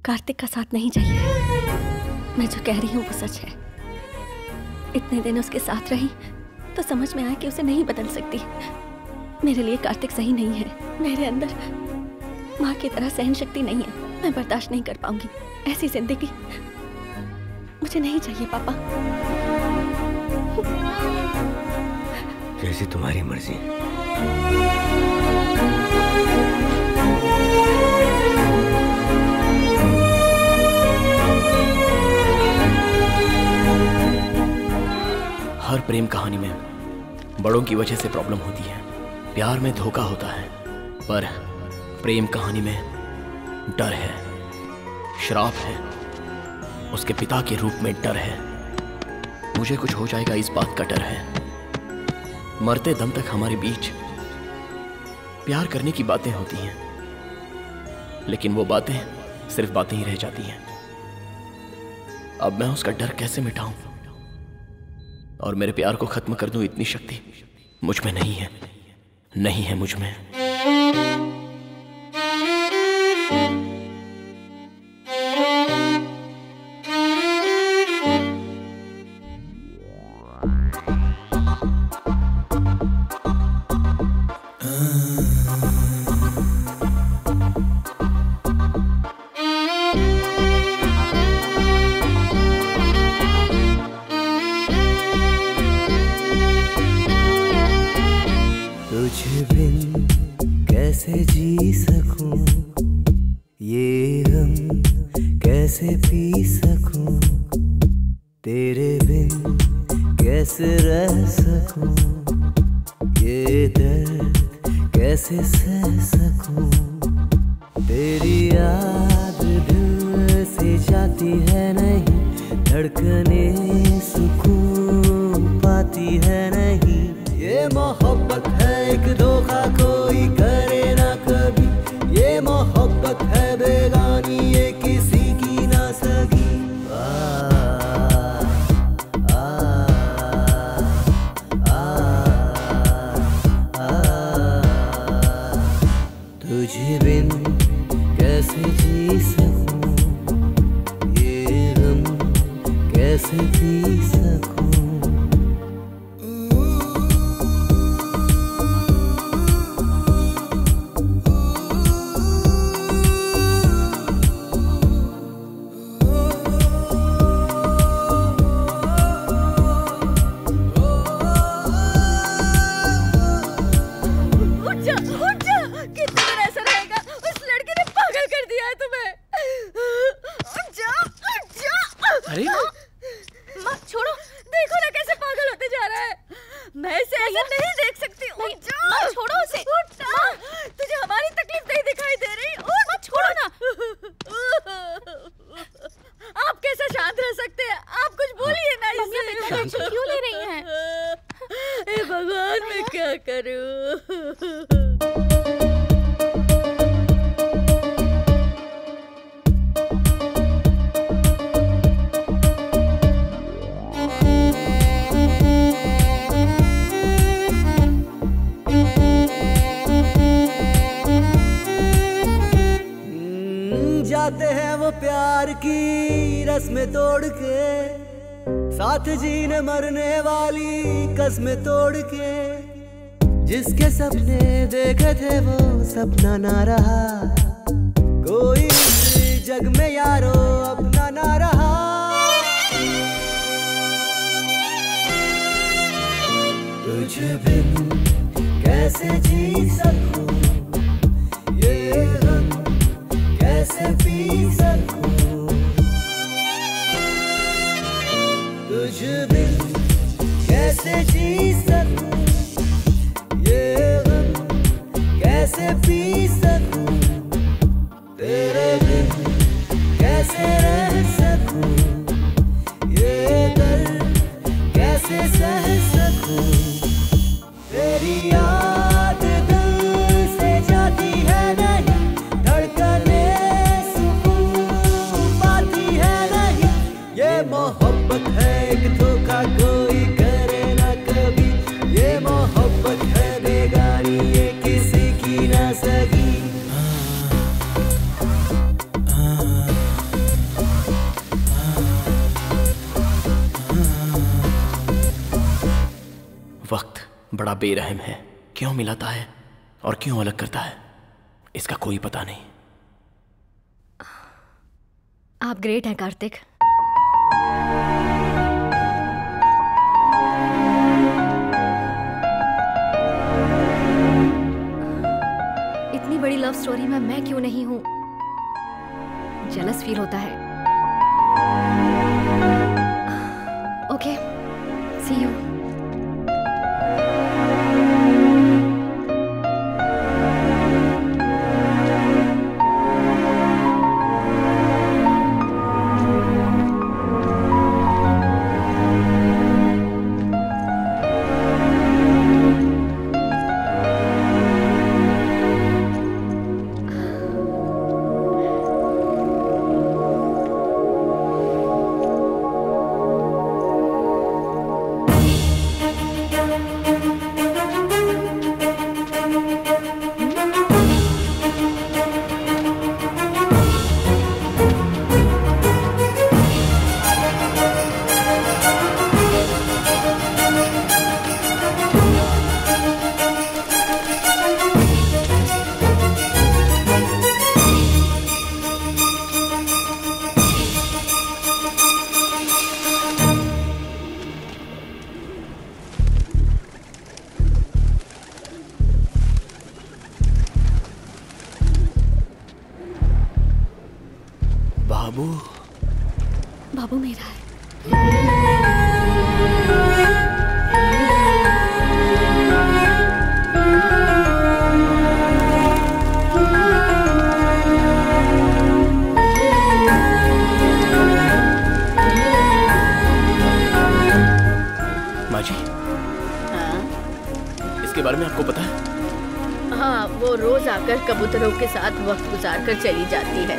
कार्तिक का साथ नहीं चाहिए। मैं जो कह रही हूँ वो सच है। इतने दिन उसके साथ रही तो समझ में आया कि उसे नहीं बदल सकती। मेरे लिए कार्तिक सही नहीं है। मेरे अंदर माँ की तरह सहन शक्ति नहीं है। मैं बर्दाश्त नहीं कर पाऊंगी ऐसी जिंदगी। मुझे नहीं चाहिए पापा। जैसी तुम्हारी मर्जी। हर प्रेम कहानी में बड़ों की वजह से प्रॉब्लम होती है। प्यार में धोखा होता है, पर प्रेम कहानी में डर है, श्राप है, उसके पिता के रूप में डर है। मुझे कुछ हो जाएगा इस बात का डर है। मरते दम तक हमारे बीच प्यार करने की बातें होती हैं, लेकिन वो बातें सिर्फ बातें ही रह जाती हैं। अब मैं उसका डर कैसे मिटाऊं और मेरे प्यार को खत्म कर दूं, इतनी शक्ति मुझ में नहीं है, नहीं है मुझ में। सपना ना रहा, कोई इस जग में यारो अपना ना रहा। तुझे बिन कैसे जी सकूं, ये गम कैसे पी सकूं। तुझे बिन कैसे जी सकूं, ये गम कैसे पी सकूं। तेरे बिन कैसे रह सकूं, ये दर्द कैसे सह सकूं। तेरी याद दिल से जाती है नहीं, धड़कने सुकून पाती है नहीं। ये मोहब्बत है एक धोखा कोई करे ना कभी, ये मोहब्बत है बेगानी ये किसी की ना सगी। वक्त बड़ा बेरहम है, क्यों मिलाता है और क्यों अलग करता है, इसका कोई पता नहीं। आप ग्रेट हैं कार्तिक। इतनी बड़ी लव स्टोरी में मैं क्यों नहीं हूं? जेलस फील होता है। Okay, C you. बाबू मेरा है। माँ जी, हाँ? इसके बारे में आपको पता है? हाँ, वो रोज आकर कबूतरों के साथ वक्त गुजार कर चली जाती है।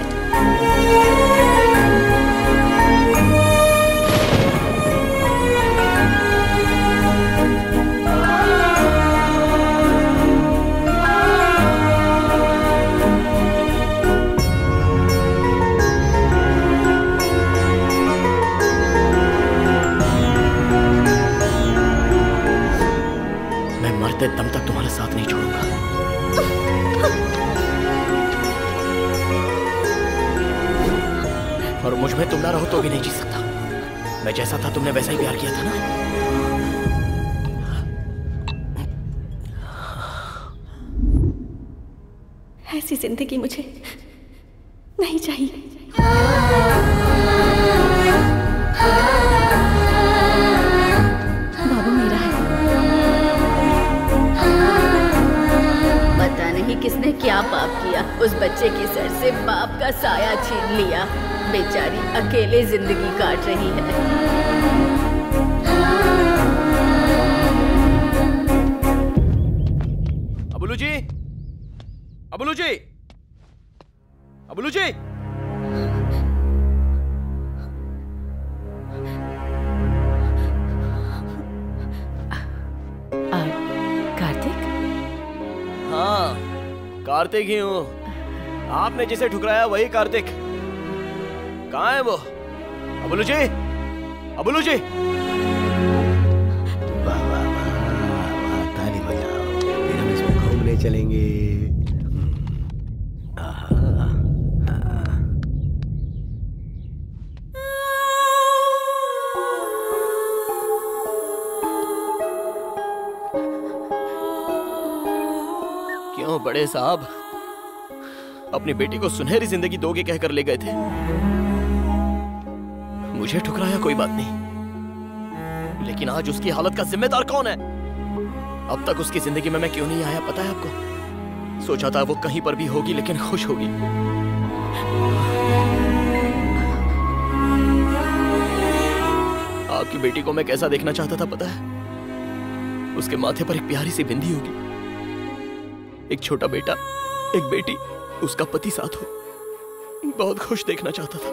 मैं मरते दम तक तुम्हारा साथ नहीं छोड़ूंगा। और मुझ में तुम ना रहो तो भी नहीं जी सकता। मैं जैसा था तुमने वैसा ही प्यार किया था ना। ऐसी जिंदगी मुझे नहीं चाहिए। बाबू मेरा है। पता नहीं किसने क्या पाप किया, उस बच्चे के सर से बाप का साया छीन लिया। बेचारी अकेले जिंदगी काट रही है। अबुलू जी, अबुलू जी, अबुलू जी। कार्तिक? हाँ, कार्तिक ही हूँ। आपने जिसे ठुकराया वही कार्तिक। कहाँ है वो? अबुलू जी, अबुलू जी। वाह वाह वाह, ताली बजाओ, फिर हम इसमें घूमने चलेंगे। क्यों बड़े साहब अपनी बेटी को सुनहरी जिंदगी दोगे कहकर ले गए थे? मुझे ठुकराया कोई बात नहीं, लेकिन आज उसकी हालत का जिम्मेदार कौन है? अब तक उसकी जिंदगी में मैं क्यों नहीं आया पता है आपको? सोचा था वो कहीं पर भी होगी लेकिन खुश होगी। आपकी बेटी को मैं कैसा देखना चाहता था पता है? उसके माथे पर एक प्यारी सी बिंदी होगी, एक छोटा बेटा, एक बेटी, उसका पति साथ हो। बहुत खुश देखना चाहता था।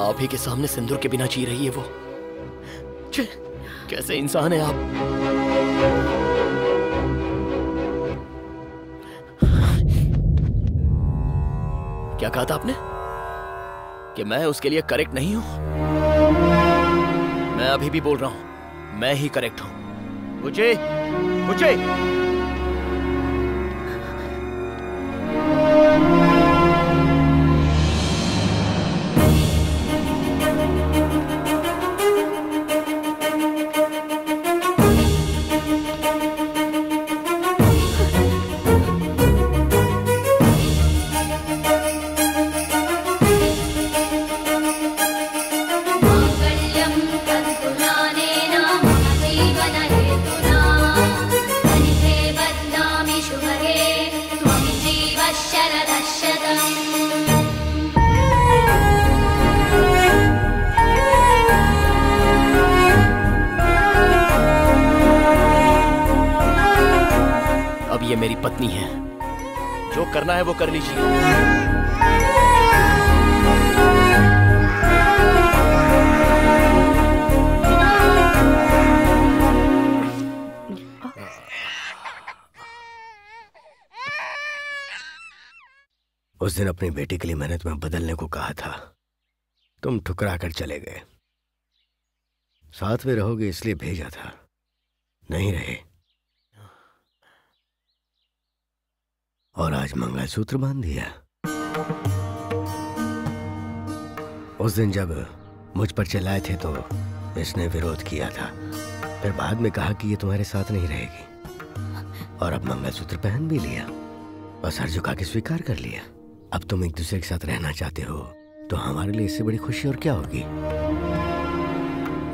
आप ही के सामने सिंदूर के बिना जी रही है वो। छे, कैसे इंसान है आप? क्या कहा था आपने? कि मैं उसके लिए करेक्ट नहीं हूं? मैं अभी भी बोल रहा हूं, मैं ही करेक्ट हूं। बुचे, बुचे। ये मेरी पत्नी है, जो करना है वो कर लीजिए। उस दिन अपनी बेटी के लिए मैंने तुम्हें बदलने को कहा था, तुम ठुकरा कर चले गए। साथ में रहोगे इसलिए भेजा था, नहीं रहे। और आज मंगलसूत्र बांध दिया। उस दिन जब मुझ पर चिल्लाए थे तो इसने विरोध किया था, फिर बाद में कहा कि ये तुम्हारे साथ नहीं रहेगी, और अब मंगलसूत्र पहन भी लिया और सर झुका के स्वीकार कर लिया। अब तुम एक दूसरे के साथ रहना चाहते हो तो हमारे लिए इससे बड़ी खुशी और क्या होगी।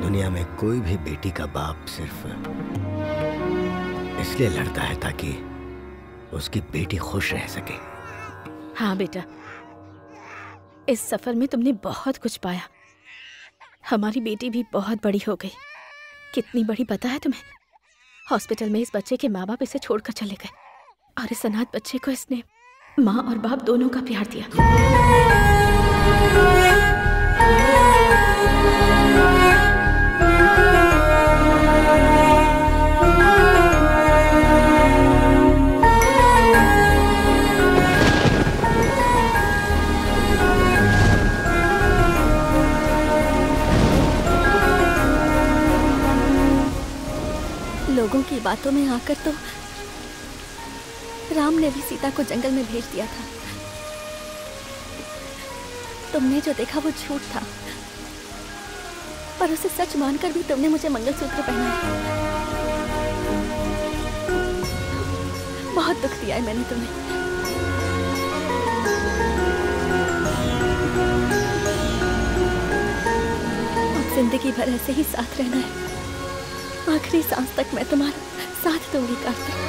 दुनिया में कोई भी बेटी का बाप सिर्फ इसलिए लड़ता है ताकि उसकी बेटी खुश रह सके। हाँ बेटा, इस सफर में तुमने बहुत कुछ पाया। हमारी बेटी भी बहुत बड़ी हो गई। कितनी बड़ी पता है तुम्हें? हॉस्पिटल में इस बच्चे के माँ बाप इसे छोड़कर चले गए और इस अनाथ बच्चे को इसने माँ और बाप दोनों का प्यार दिया। लोगों की बातों में आकर तो राम ने भी सीता को जंगल में भेज दिया था। तुमने जो देखा वो झूठ था, पर उसे सच मानकर भी तुमने मुझे मंगलसूत्र पहनाया। बहुत दुख दिया है मैंने तुम्हें। अब जिंदगी भर ऐसे ही साथ रहना है। आखिरी सांस तक मैं तुम्हारा साथ दूंगी कार्तिक।